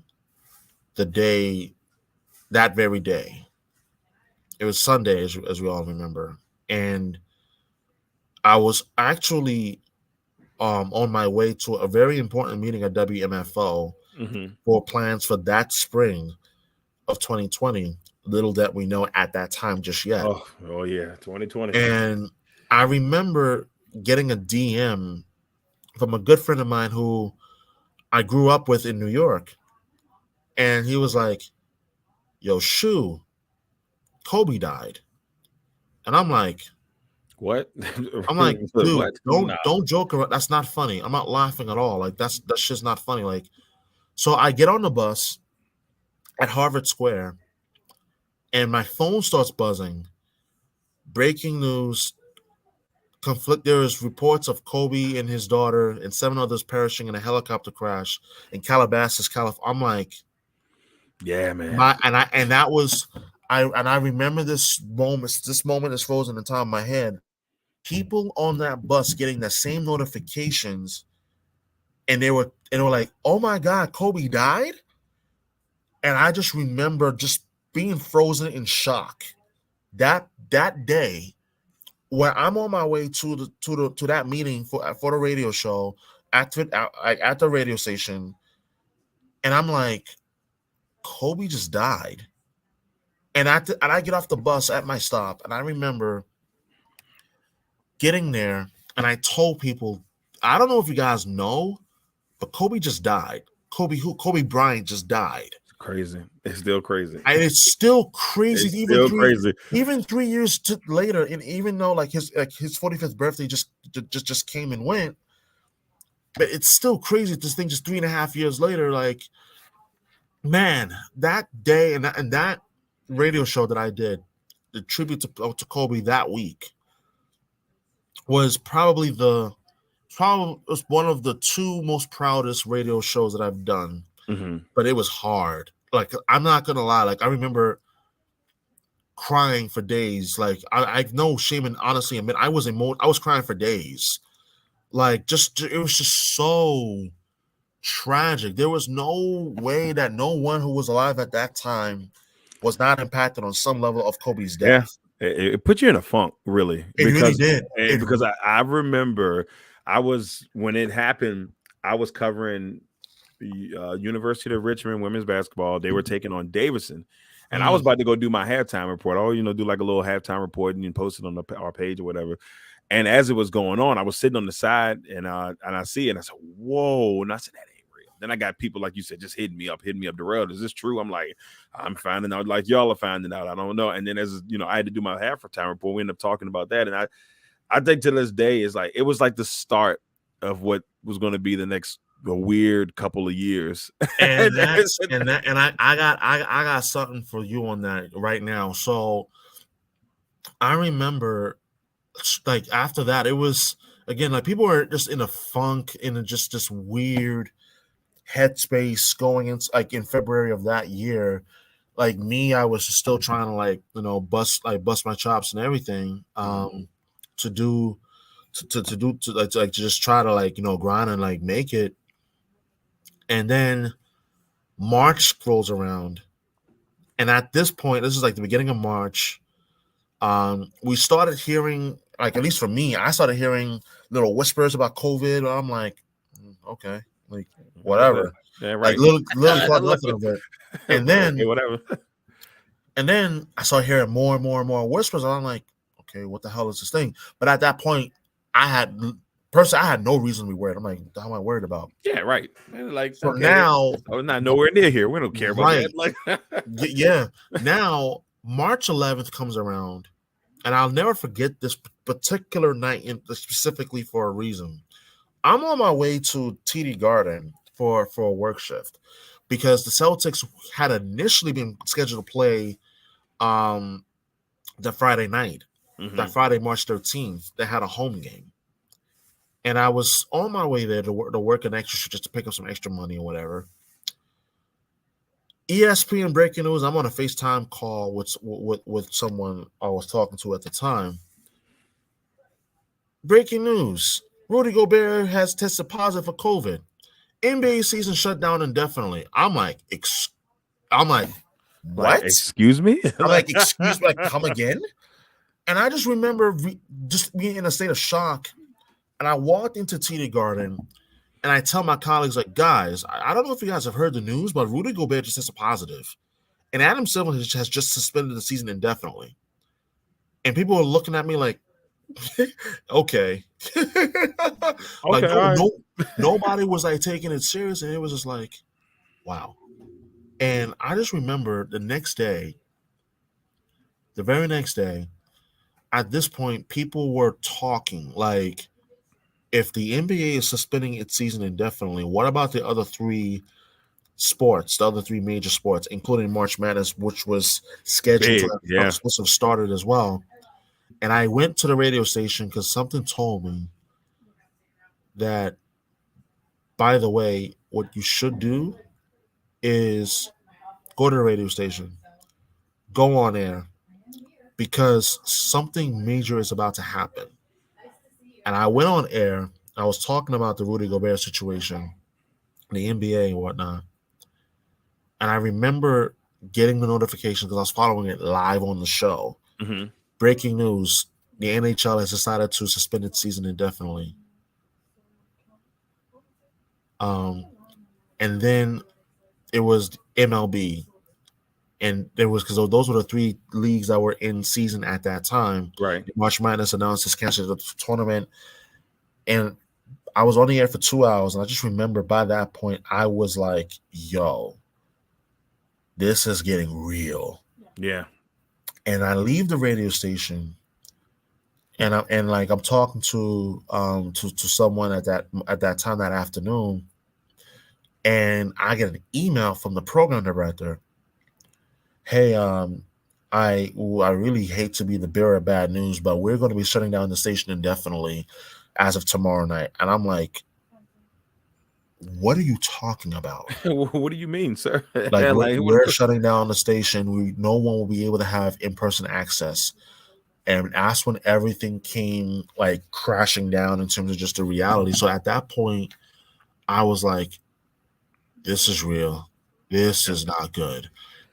[SPEAKER 3] that very day. It was Sunday, as we all remember, and I was actually on my way to a very important meeting at WMFO for plans for that spring of 2020. Little that we know at that time just yet.
[SPEAKER 1] Oh yeah, 2020.
[SPEAKER 3] And I remember getting a DM from a good friend of mine who I grew up with in New York. And he was like, yo, Shu, Kobe died. And I'm like,
[SPEAKER 1] what?
[SPEAKER 3] I'm like, dude,
[SPEAKER 1] what?
[SPEAKER 3] don't joke around. That's not funny. I'm not laughing at all. Like that's just not funny. Like, so I get on the bus at Harvard Square, and my phone starts buzzing. Breaking news. There is reports of Kobe and his daughter and 7 others perishing in a helicopter crash in Calabasas, California. I'm like,
[SPEAKER 1] yeah, man.
[SPEAKER 3] I remember this moment. This moment is frozen in time in my head. People on that bus getting the same notifications, and they were like, "Oh my God, Kobe died!" And I just remember just being frozen in shock. That day, where I'm on my way to that meeting for the radio show at the radio station, and I'm like, Kobe just died. And I get off the bus at my stop, and I remember getting there, and I told people, I don't know if you guys know, but Kobe just died. Kobe Bryant just died.
[SPEAKER 1] It's crazy. It's still crazy.
[SPEAKER 3] And it's still crazy.
[SPEAKER 1] It's
[SPEAKER 3] even 3 years later, and even though like his 45th birthday just came and went, but it's still crazy. This thing just 3.5 years later, like, man, that day and that radio show that I did, the tribute to Kobe that week, was probably one of the 2 most proudest radio shows that I've done. But it was hard. Like, I'm not gonna lie. Like, I remember crying for days. Like, I no shame in honestly admit I was crying for days. Like, it was just so tragic. There was no way that no one who was alive at that time was not impacted on some level of Kobe's
[SPEAKER 1] Yeah,
[SPEAKER 3] death.
[SPEAKER 1] it put you in a funk, really,
[SPEAKER 3] It really did.
[SPEAKER 1] because I remember when it happened, I was covering the University of Richmond women's basketball. They were taking on Davidson, and I was about to go do my halftime report. Do like a little halftime report and post it on our page or whatever. And as it was going on, I was sitting on the side and I see it and I said, "Whoa!" And I said, "That ain't real." Then I got people like you said just hitting me up. Darrell, is this true? I'm like, I'm finding out like y'all are finding out. I don't know. And then as I had to do my halftime report. We ended up talking about that, and I think to this day is like it was like the start of what was going to be the next weird couple of years.
[SPEAKER 3] And I got something for you on that right now. So I remember, like, after that, it was again like people were just in a funk, in just this weird headspace going into like in February of that year. Like me, I was still trying to like bust my chops and everything to just try to like grind and like make it. And then March rolls around, and at this point, this is like the beginning of March. We started hearing, like, at least for me, I started hearing little whispers about COVID. I'm like, okay, like whatever.
[SPEAKER 1] Yeah, right.
[SPEAKER 3] Like literally thought nothing of it. And then
[SPEAKER 1] okay, whatever.
[SPEAKER 3] And then I started hearing more and more and more whispers. And I'm like, okay, what the hell is this thing? But at that point, I had no reason to be worried. I'm like, what the hell am I worried about?
[SPEAKER 1] Yeah, right. Like,
[SPEAKER 3] so okay, now
[SPEAKER 1] we're not nowhere near here. We don't care about that. Like,
[SPEAKER 3] yeah. Now March 11th comes around, and I'll never forget this particular night, specifically for a reason. I'm on my way to TD Garden for a work shift because the Celtics had initially been scheduled to play the Friday night, that Friday, March 13th. They had a home game. And I was on my way there to work an extra shift just to pick up some extra money or whatever. ESPN breaking news. I'm on a FaceTime call with someone I was talking to at the time. Breaking news. Rudy Gobert has tested positive for COVID. NBA season shut down indefinitely. I'm like, what?
[SPEAKER 1] Like, excuse me?
[SPEAKER 3] I'm like, excuse me, like, come again? And I just remember just being in a state of shock. And I walked into TD Garden, and I tell my colleagues, like, guys, I don't know if you guys have heard the news, but Rudy Gobert just tested positive. And Adam Silver has just suspended the season indefinitely. And people were looking at me like, okay. Like, nobody was like taking it serious, and it was just like, wow. And I just remember the very next day, at this point, people were talking like, if the NBA is suspending its season indefinitely, what about the other three major sports, including March Madness, which was scheduled to have started as well? And I went to the radio station because something told me that, by the way, what you should do is go to the radio station, go on air, because something major is about to happen. And I went on air. I was talking about the Rudy Gobert situation, the NBA and whatnot. And I remember getting the notification because I was following it live on the show. Breaking news: the NHL has decided to suspend its season indefinitely. And then it was MLB. And there was, because those were the three leagues that were in season at that time.
[SPEAKER 1] Right.
[SPEAKER 3] March Madness announced its canceled the tournament. And I was on the air for 2 hours. And I just remember by that point, I was like, yo, this is getting real.
[SPEAKER 1] Yeah.
[SPEAKER 3] And I leave the radio station, and I'm talking to someone at that time that afternoon, and I get an email from the program director. Hey, I really hate to be the bearer of bad news, but we're going to be shutting down the station indefinitely as of tomorrow night. And I'm like, what are you talking about?
[SPEAKER 1] What do you mean, sir?
[SPEAKER 3] Like, we're shutting down the station. No one will be able to have in-person access. And that's when everything came like crashing down in terms of just the reality. So at that point, I was like, this is real. This is not good.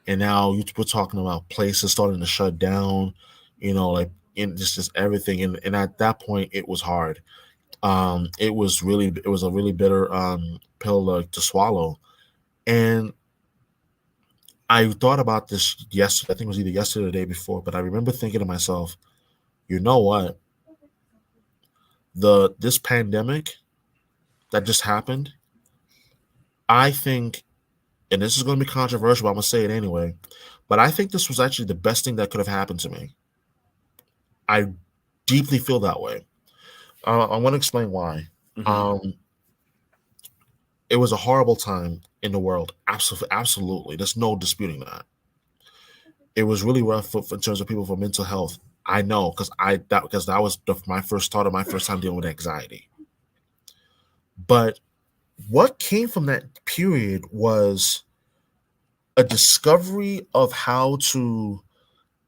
[SPEAKER 3] And now we're talking about places starting to shut down, like in just everything. And at that point, it was hard. It was a really bitter pill to swallow. And I thought about this yesterday. I think it was either yesterday or the day before, but I remember thinking to myself, you know what? This pandemic that just happened, I think, and this is going to be controversial, but I'm going to say it anyway, but I think this was actually the best thing that could have happened to me. I deeply feel that way. I want to explain why. It was a horrible time in the world. Absolutely. There's no disputing that. It was really rough in terms of people for mental health. I know because that was my first thought of my first time dealing with anxiety. But what came from that period was a discovery of how to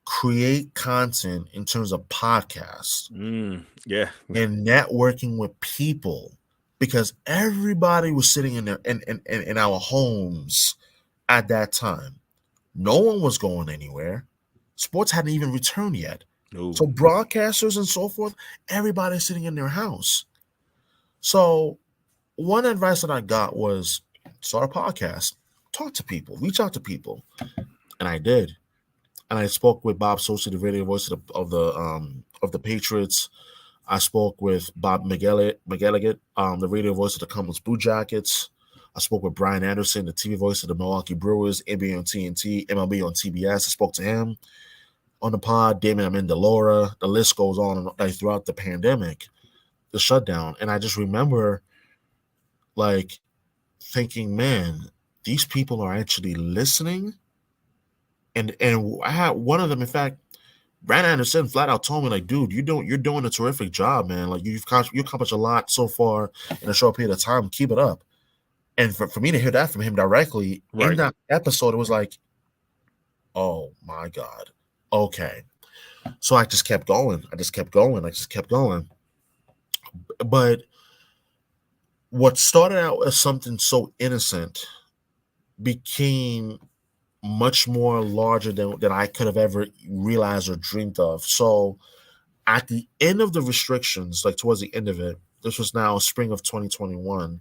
[SPEAKER 3] create content in terms of podcasts.
[SPEAKER 1] Yeah.
[SPEAKER 3] And networking with people, because everybody was sitting in our homes at that time. No one was going anywhere. Sports hadn't even returned yet.
[SPEAKER 1] No.
[SPEAKER 3] So broadcasters and so forth, everybody's sitting in their house. So one advice that I got was start a podcast, talk to people, reach out to people. And I did. And I spoke with Bob Sosi, the radio voice of the Patriots. I spoke with Bob McElligott, the radio voice of the Columbus Blue Jackets. I spoke with Brian Anderson, the TV voice of the Milwaukee Brewers, NBA on TNT, MLB on TBS. I spoke to him on the pod, Damon Amendola. The list goes on throughout the pandemic, the shutdown. And I just remember like thinking, man, these people are actually listening. And I had one of them, in fact, Brandon Anderson flat out told me, like, dude, you're doing a terrific job, man. Like you accomplished a lot so far in a short period of time. Keep it up. And for me to hear that from him directly in that episode, it was like, oh my God. Okay. So I just kept going. But what started out as something so innocent became much more larger than I could have ever realized or dreamed of. So at the end of the restrictions, like towards the end of it, this was now spring of 2021.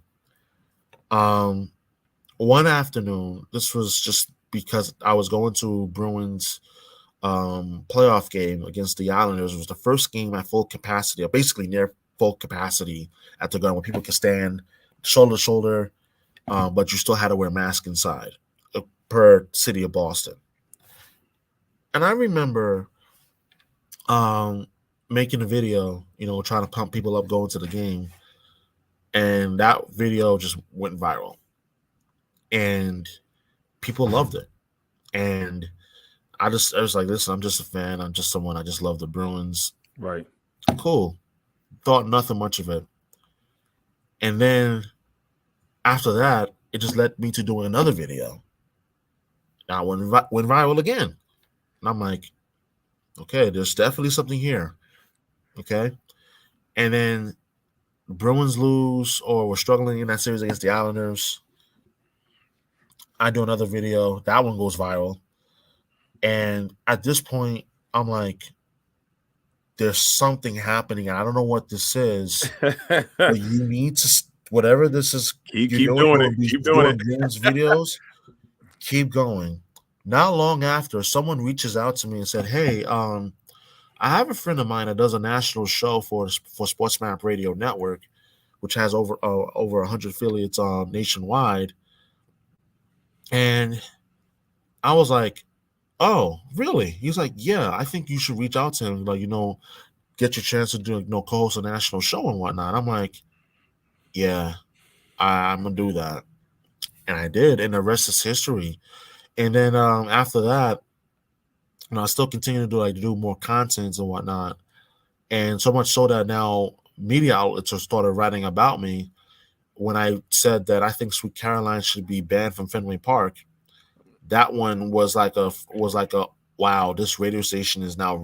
[SPEAKER 3] One afternoon, this was just because I was going to Bruins playoff game against the Islanders. It was the first game at full capacity, or basically near full capacity at the Garden, where people could stand shoulder to shoulder, but you still had to wear a mask inside, per city of Boston. And I remember making a video, trying to pump people up going to the game. And that video just went viral. And people loved it. And I was like, listen, I'm just a fan. I'm just someone. I just love the Bruins.
[SPEAKER 1] Right.
[SPEAKER 3] Cool. Thought nothing much of it. And then after that, it just led me to doing another video. Now went viral again. And I'm like, okay, there's definitely something here. Okay. And then the Bruins lose or were struggling in that series against the Islanders. I do another video. That one goes viral. And at this point, I'm like, there's something happening. I don't know what this is. But you need to, whatever this is,
[SPEAKER 1] keep doing it. Keep doing it.
[SPEAKER 3] Bruins videos, keep going. Not long after, someone reaches out to me and said, hey, I have a friend of mine that does a national show for Sports Map Radio Network, which has over 100 affiliates nationwide. And I was like, oh, really? He's like, yeah, I think you should reach out to him, like, get your chance to do, co-host a national show and whatnot. I'm like, yeah, I'm going to do that. And I did. And the rest is history. And then after that, I still continue to do more content and whatnot. And so much so that now media outlets have started writing about me when I said that I think Sweet Caroline should be banned from Fenway Park. That one was like a wow, this radio station is now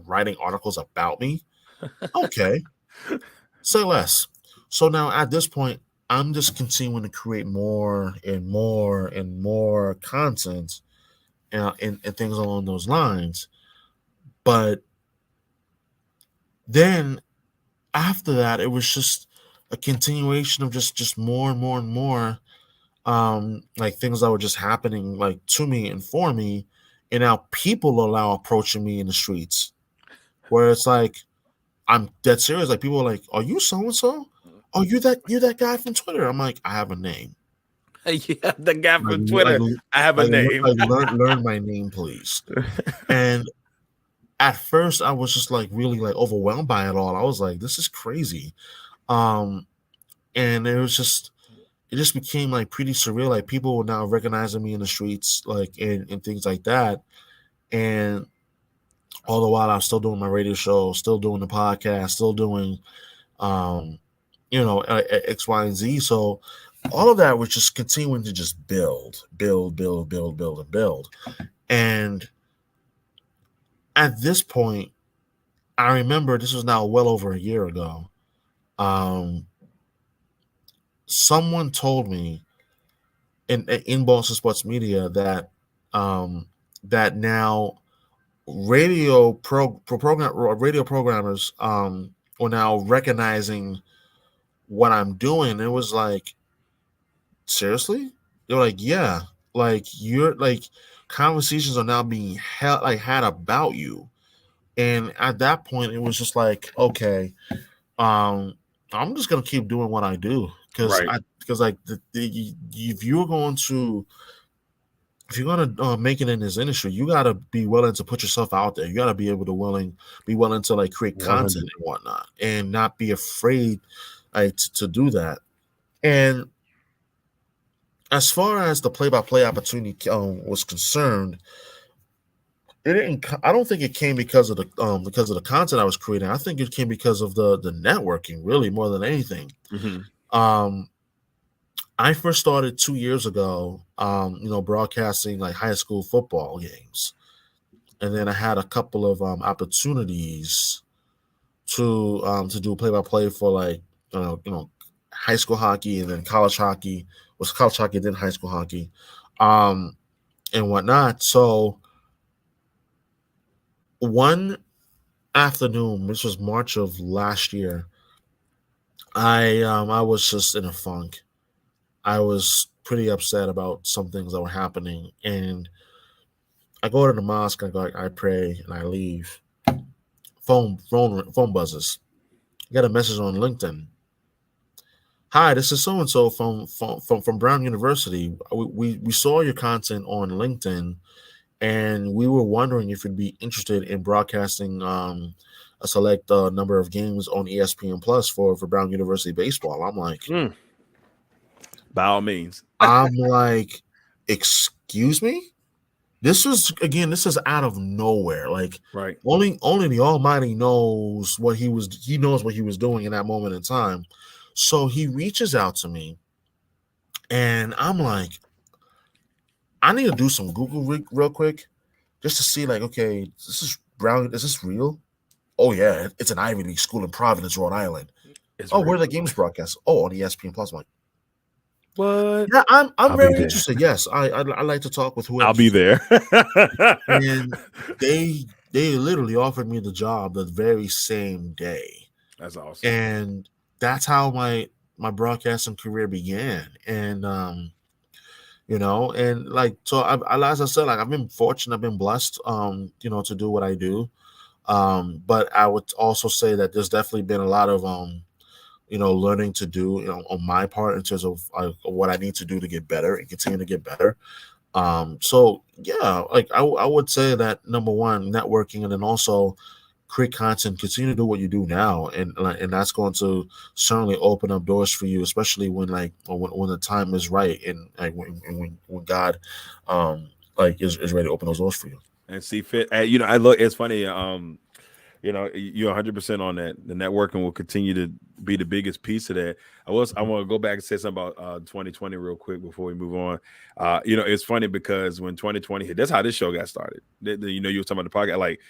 [SPEAKER 3] writing articles about me. Okay, say less. So now at this point, I'm just continuing to create more and more and more content and things along those lines. But then after that, it was just a continuation of just more and more and more, like things that were just happening like to me and for me, and now people are now approaching me in the streets, where it's like I'm dead serious. Like people are like, "Are you so and so? Oh, you that guy from Twitter?" I'm like, "I have a name.
[SPEAKER 1] Yeah, the guy
[SPEAKER 3] Like
[SPEAKER 1] from Twitter. I have a name.
[SPEAKER 3] learn my name, please." And at first, I was just like really like overwhelmed by it all. I was like, "This is crazy," um, and it just became like pretty surreal. Like people were now recognizing me in the streets, like and things like that. And all the while, I'm still doing my radio show, still doing the podcast, still doing, um, X, Y, and Z. So all of that was just continuing to just build, and build. And at this point, I remember this was now well over a year ago. Um, Someone told me in Boston Sports Media um, that now radio programmers were now recognizing what I'm doing. It was like, seriously? They're like, yeah, like you're like conversations are now being had about you. And at that point it was just like, okay, um I'm just gonna keep doing what I do,
[SPEAKER 1] Right.
[SPEAKER 3] because like if you're going to if you're gonna make it in this industry, you gotta be willing to put yourself out there. You gotta be able to be willing to like create content
[SPEAKER 1] 100.
[SPEAKER 3] and whatnot, and not be afraid like to do that. And as far as the play-by-play opportunity was concerned, it didn't. I don't think it came because of the content I was creating. I think it came because of the networking, really, more than anything.
[SPEAKER 1] Mhm.
[SPEAKER 3] Um, I first started 2 years ago, broadcasting like high school football games, and then I had a couple of opportunities to do play-by-play for like high school hockey, and then college hockey. Was college hockey, then high school hockey, um, and whatnot. So one afternoon, which was March of last year, I was just in a funk. I was pretty upset about some things that were happening, and I go to the mosque. I pray, and I leave. Phone buzzes. I got a message on LinkedIn. Hi, this is so and so from Brown University. We saw your content on LinkedIn, and we were wondering if you'd be interested in broadcasting a select number of games on ESPN Plus for Brown University baseball.
[SPEAKER 1] Mm. By all means.
[SPEAKER 3] I'm like, excuse me? This is out of nowhere. Like
[SPEAKER 1] Right.
[SPEAKER 3] only the Almighty knows he knows what he was doing in that moment in time. So he reaches out to me, and I'm like, I need to do some Google real quick just to see, like, okay, is this real? Oh yeah, it's an Ivy League school in Providence, Rhode Island.
[SPEAKER 1] It's
[SPEAKER 3] Oh, where
[SPEAKER 1] real.
[SPEAKER 3] are the games broadcast? Oh, on ESPN Plus. I'm like,
[SPEAKER 1] What?
[SPEAKER 3] yeah, I'm
[SPEAKER 1] I'll be
[SPEAKER 3] very
[SPEAKER 1] there.
[SPEAKER 3] interested. Yes, I like to talk with whoever.
[SPEAKER 1] I'll be there.
[SPEAKER 3] And they literally offered me the job the very same day,
[SPEAKER 1] That's awesome.
[SPEAKER 3] and that's how my broadcasting career began. And and like, so as I said, like, I've been fortunate, I've been blessed, to do what I do. But I would also say that there's definitely been a lot of learning to do, on my part, in terms of what I need to do to get better and continue to get better. So yeah, like I would say that number one, networking, and then also create content, continue to do what you do now, and that's going to certainly open up doors for you, especially when the time is right, and like when God is ready to open those doors for you.
[SPEAKER 1] And see fit. I look. It's funny. you're 100% on that. The networking will continue to be the biggest piece of that. I want to go back and say something about 2020 real quick before we move on. It's funny because when 2020 hit, that's how this show got started. You were talking about the podcast, like,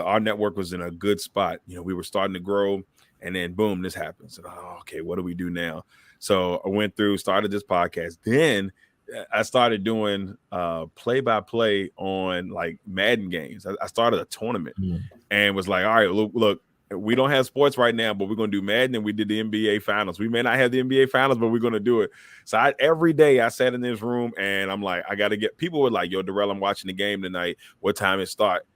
[SPEAKER 1] our network was in a good spot. We were starting to grow, and then boom, this happens. And, okay, what do we do now? So I went through, started this podcast. Then I started doing play-by-play on like Madden games. I started a tournament and was like, all right, look, we don't have sports right now, but we're going to do Madden, and we did the NBA Finals. We may not have the NBA Finals, but we're going to do it. So every day I sat in this room, and I'm like, I got to get – people were like, yo, Darrell, I'm watching the game tonight. What time it start?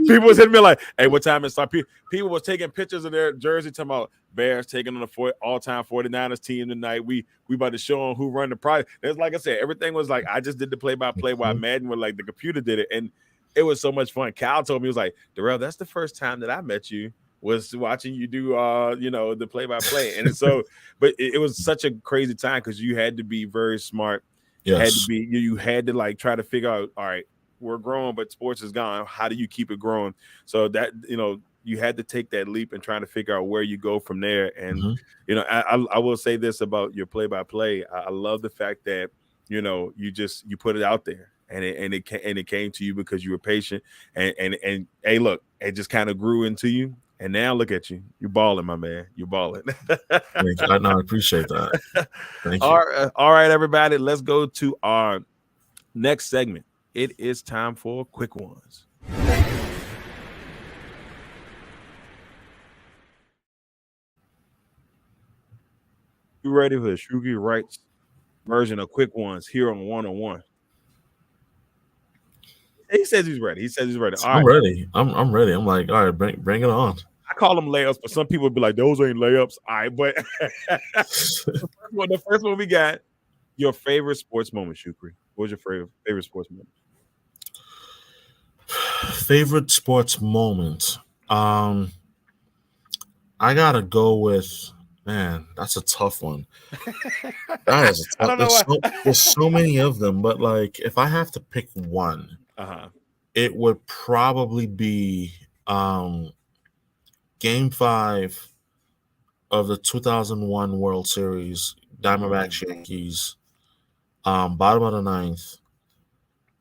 [SPEAKER 1] People was hitting me like, hey, what time it start? People was taking pictures of their jersey, talking about Bears taking on the all-time 49ers team tonight. We about to show them who run the project. It's like I said, everything was like, I just did the play-by-play while Madden was like the computer did it. And it was so much fun. Cal told me, he was like, Darrell, that's the first time that I met you was watching you do, the play-by-play. And so, but it was such a crazy time because you had to be very smart.
[SPEAKER 3] Yes.
[SPEAKER 1] You had to like try to figure out, all right, we're growing, but sports is gone. How do you keep it growing? So that, you had to take that leap and trying to figure out where you go from there. And, I will say this about your play-by-play. I love the fact that, you put it out there and it came to you because you were patient and hey, look, it just kind of grew into you. And now look at you. You're balling, my man. You're balling.
[SPEAKER 3] Thank you. I appreciate that. Thank you.
[SPEAKER 1] All right, everybody. Let's go to our next segment. It is time for quick ones. You ready for the Shukri Wrights version of quick ones here on 101? He says he's ready.
[SPEAKER 3] I'm ready. I'm ready. I'm like, all right, bring it on.
[SPEAKER 1] I call them layups, but some people be like, those ain't layups. All right, but the first one we got, your favorite sports moment, Shukri. What was your favorite sports moment?
[SPEAKER 3] Favorite sports moment. I gotta go with, man, that's a tough one. That is a tough, there's so many of them, but like if I have to pick one, it would probably be Game 5 of the 2001 World Series, Diamondbacks Yankees, bottom of the ninth.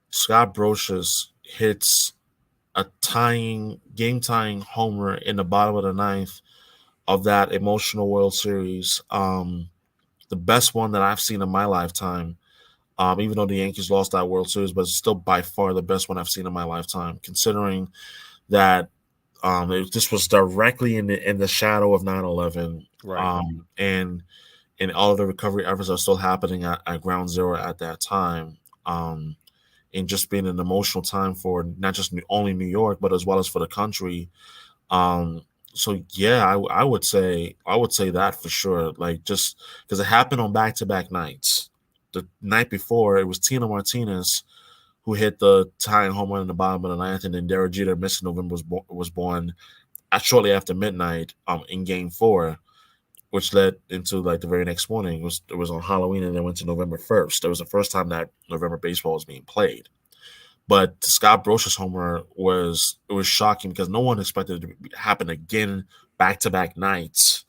[SPEAKER 3] Scott Brocious hits a game-tying homer in the bottom of the ninth of that emotional World Series. The best one that I've seen in my lifetime, even though the Yankees lost that World Series, but it's still by far the best one I've seen in my lifetime, considering that this was directly in the shadow of 9/11,
[SPEAKER 1] right?
[SPEAKER 3] And all of the recovery efforts are still happening at ground zero at that time. And just being an emotional time for not just only New York, but as well as for the country. So yeah, I would say that for sure. Like just because it happened on back-to-back nights. The night before, it was Tino Martinez who hit the tying home run in the bottom of the ninth, and then Derek Jeter, missing November, was born shortly after midnight in Game 4, which led into like the very next morning. It was on Halloween, and then went to November 1st. It was the first time that November baseball was being played. But Scott Brocious homer was shocking because no one expected it to happen again back-to-back nights,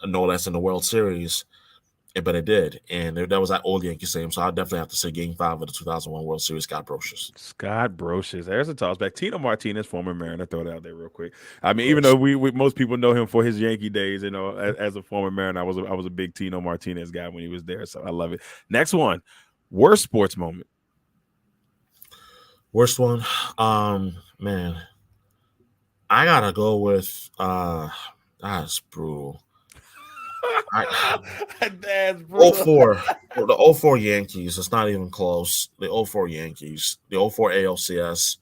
[SPEAKER 3] no less in the World Series. But it did, and that was at Old Yankee Stadium. So I'll definitely have to say Game 5 of the 2001 World Series, Scott Brocious.
[SPEAKER 1] Scott Brocious. There's a toss back. Tino Martinez, former Mariner, throw it out there real quick. I mean, even though we most people know him for his Yankee days, as a former Mariner, I was a big Tino Martinez guy when he was there. So I love it. Next one, worst sports moment.
[SPEAKER 3] Worst one, man, I gotta go with that's brutal.
[SPEAKER 1] That's brutal.
[SPEAKER 3] 04, the 04 Yankees. It's not even close. The 04 Yankees, the 04 ALCS,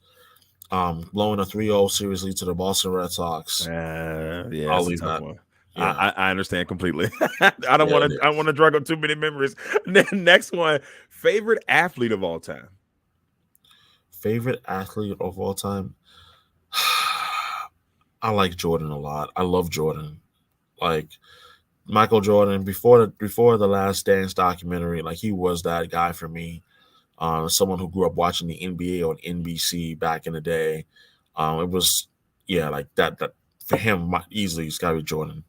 [SPEAKER 3] blowing a 3-0 series lead to the Boston Red Sox.
[SPEAKER 1] Yeah,
[SPEAKER 3] I'll leave that.
[SPEAKER 1] One. Yeah. I understand completely. I don't want to drag up too many memories. Next one, favorite athlete of all time.
[SPEAKER 3] Favorite athlete of all time? I like Jordan a lot. I love Jordan. Like Michael Jordan, before the Last Dance documentary, like he was that guy for me. Someone who grew up watching the NBA on NBC back in the day. It was yeah, like that for him easily it's gotta be Jordan.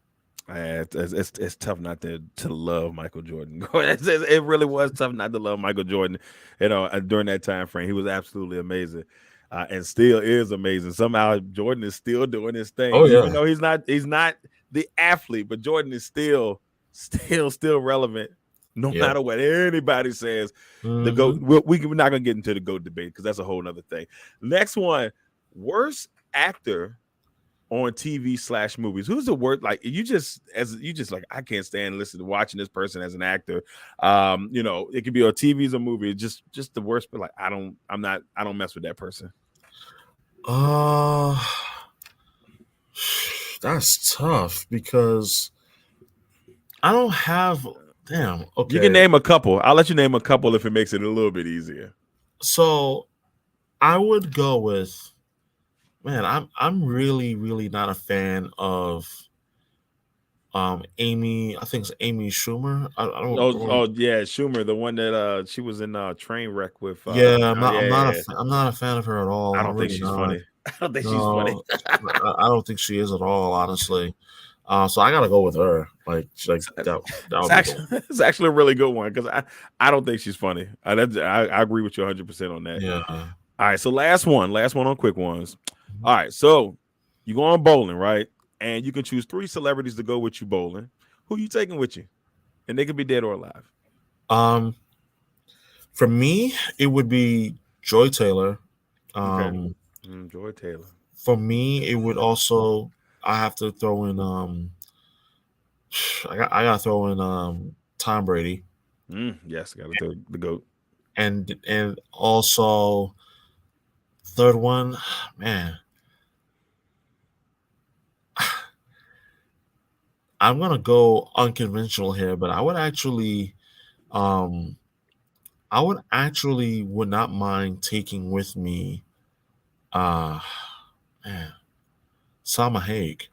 [SPEAKER 1] It's tough not to love Michael Jordan. It really was tough not to love Michael Jordan. During that time frame, he was absolutely amazing, and still is amazing. Somehow Jordan is still doing his thing,
[SPEAKER 3] Oh
[SPEAKER 1] even
[SPEAKER 3] yeah.
[SPEAKER 1] though he's not the athlete, but Jordan is still relevant, no
[SPEAKER 3] Yep.
[SPEAKER 1] matter what anybody says. The GOAT.
[SPEAKER 3] Mhm.
[SPEAKER 1] We're not gonna get into the GOAT debate because that's a whole other thing. Next one, worst actor on TV/movies. Who's the worst? Like you just like I can't stand watching this person as an actor. It could be on TVs or movies. Just the worst. But like I don't mess with that person.
[SPEAKER 3] That's tough because I don't have. Damn. Okay.
[SPEAKER 1] You can name a couple. I'll let you name a couple if it makes it a little bit easier.
[SPEAKER 3] So I would go with. Man, I'm really not a fan of Amy. I think it's Amy Schumer. I don't.
[SPEAKER 1] Yeah, Schumer, the one that she was in Trainwreck with.
[SPEAKER 3] Yeah, I'm
[SPEAKER 1] yeah.
[SPEAKER 3] not a fan of her at all.
[SPEAKER 1] I don't
[SPEAKER 3] I'm
[SPEAKER 1] think
[SPEAKER 3] really
[SPEAKER 1] she's
[SPEAKER 3] not.
[SPEAKER 1] funny. I don't think she's funny.
[SPEAKER 3] No, I don't think she is at all, honestly. So I gotta go with her. Like that would be
[SPEAKER 1] It's actually a really good one because I don't think she's funny. I agree with you 100% on that.
[SPEAKER 3] Yeah.
[SPEAKER 1] All right, so last one on quick ones. All right, so you go on bowling, right? And you can choose 3 celebrities to go with you bowling. Who you taking with you? And they could be dead or alive.
[SPEAKER 3] For me, it would be Joy Taylor.
[SPEAKER 1] Okay. Joy Taylor.
[SPEAKER 3] For me, it would also I have to throw in I gotta throw in Tom Brady.
[SPEAKER 1] Yes, gotta throw the GOAT.
[SPEAKER 3] And also third one, man. I'm gonna go unconventional here, but I would actually would not mind taking with me man, Salma Hayek.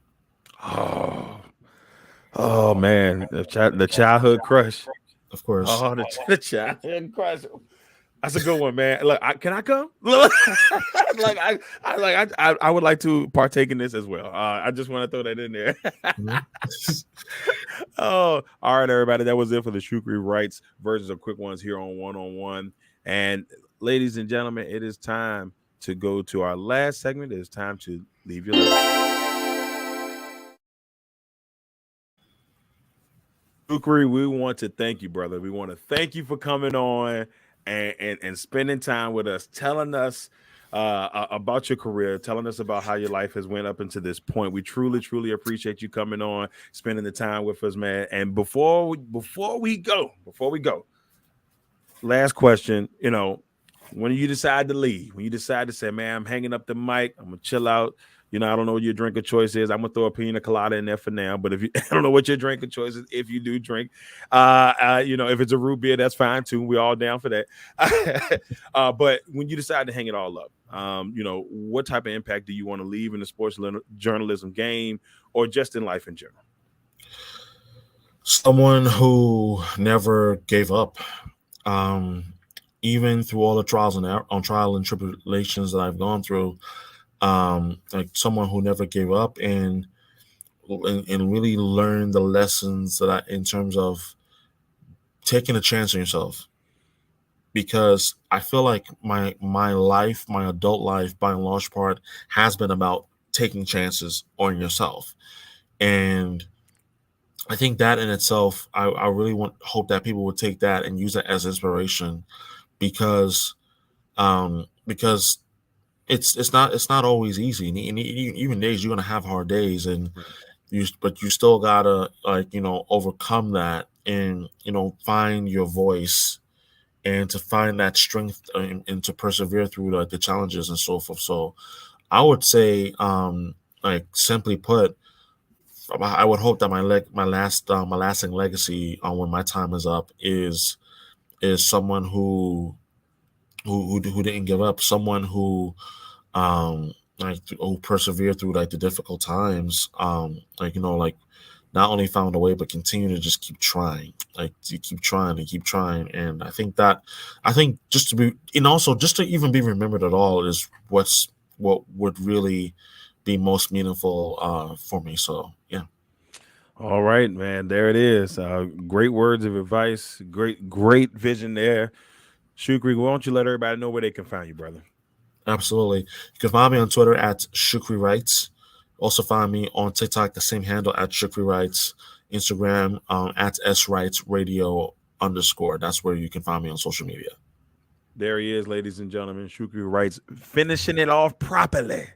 [SPEAKER 1] Oh man, the childhood crush.
[SPEAKER 3] Of course.
[SPEAKER 1] Oh, the childhood crush. That's a good one, man. Look, can I come? I would like to partake in this as well. I just want to throw that in there. Oh, all right, everybody. That was it for the Shukri Wrights versions of quick ones here on One. And ladies and gentlemen, it is time to go to our last segment. It is time to leave your legacy. Shukri, we want to thank you, brother. We want to thank you for coming on and spending time with us, telling us about your career, telling us about how your life has went up into this point. We truly appreciate you coming on, spending the time with us, man. And before we go, last question. When you decide to leave, when you decide to say, man, I'm hanging up the mic, I'm gonna chill out. I don't know what your drink of choice is. I'm gonna throw a pina colada in there for now. But if you, I don't know what your drink of choice is, if you do drink, if it's a root beer, that's fine too. We're all down for that. But when you decide to hang it all up, what type of impact do you want to leave in the sports journalism game, or just in life in general?
[SPEAKER 3] Someone who never gave up, even through all the trials and tribulations that I've gone through. Like someone who never gave up and really learned the lessons that in terms of taking a chance on yourself, because I feel like my life, my adult life, by and large part, has been about taking chances on yourself. And I think that in itself, I really hope that people would take that and use that as inspiration, because it's not always easy, and even days you're gonna have hard days, but you still gotta overcome that and find your voice and to find that strength and to persevere through the challenges and so forth. So I would say, simply put, I would hope that my lasting legacy when my time is up is someone who didn't give up, someone who who persevered through the difficult times, not only found a way but continue to just keep trying, you keep trying. And I think just to be, and also just to even be remembered at all is what would really be most meaningful for me. So, yeah.
[SPEAKER 1] All right, man. There it is. Great words of advice. Great vision there. Shukri, why don't you let everybody know where they can find you, brother?
[SPEAKER 3] Absolutely. You can find me on Twitter at Shukri Wrights. Also find me on TikTok, the same handle at Shukri Wrights. Instagram at SWrightsRadio_. That's where you can find me on social media.
[SPEAKER 1] There he is, ladies and gentlemen. Shukri Wrights, finishing it off properly.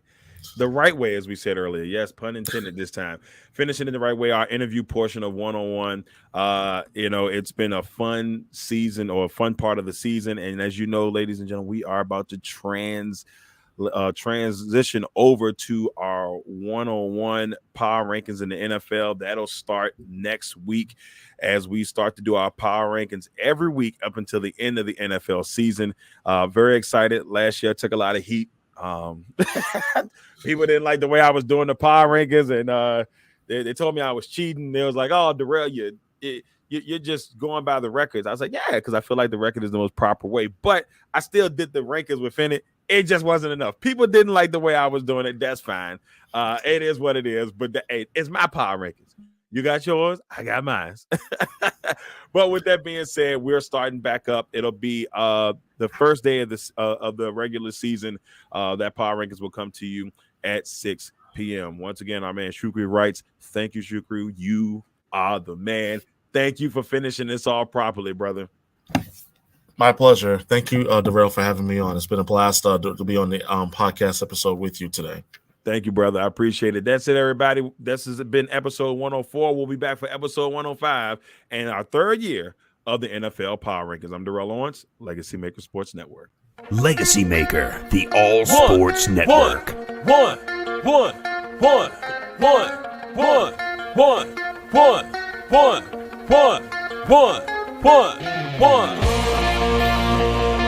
[SPEAKER 1] The right way, as we said earlier. Yes, pun intended this time. Finishing it the right way, our interview portion of 101. It's been a fun season, or a fun part of the season. And as you know, ladies and gentlemen, we are about to transition over to our 101 power rankings in the NFL. That'll start next week as we start to do our power rankings every week up until the end of the NFL season. Very excited. Last year I took a lot of heat. People didn't like the way I was doing the power rankings, and they told me I was cheating. They was like, "Oh, Darrell, you're just going by the records." I was like, "Yeah," because I feel like the record is the most proper way. But I still did the rankings within it. It just wasn't enough. People didn't like the way I was doing it. That's fine. It is what it is. But it's my power rankings. You got yours. I got mine. But with that being said, we're starting back up. It'll be the first day of the regular season. That power rankings will come to you at 6 p.m. Once again, our man Shukri Wrights. Thank you, Shukri. You are the man. Thank you for finishing this all properly, brother.
[SPEAKER 3] My pleasure. Thank you, Darrell, for having me on. It's been a blast to be on the podcast episode with you today.
[SPEAKER 1] Thank you, brother. I appreciate it. That's it, everybody. This has been episode 104. We'll be back for episode 105 and our third year of the NFL Power Rankings. I'm Darrell Owens, Legacy Maker Sports Network.
[SPEAKER 4] Legacy Maker, the All Sports Network.
[SPEAKER 5] One.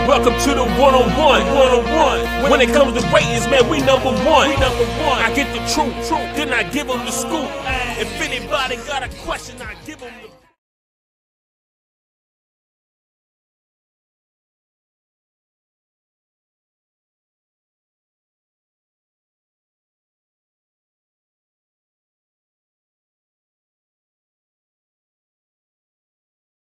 [SPEAKER 5] Welcome to the 101. When it comes to ratings, man, we number one. I get the truth, then I give them the scoop. If anybody got a question, I give them the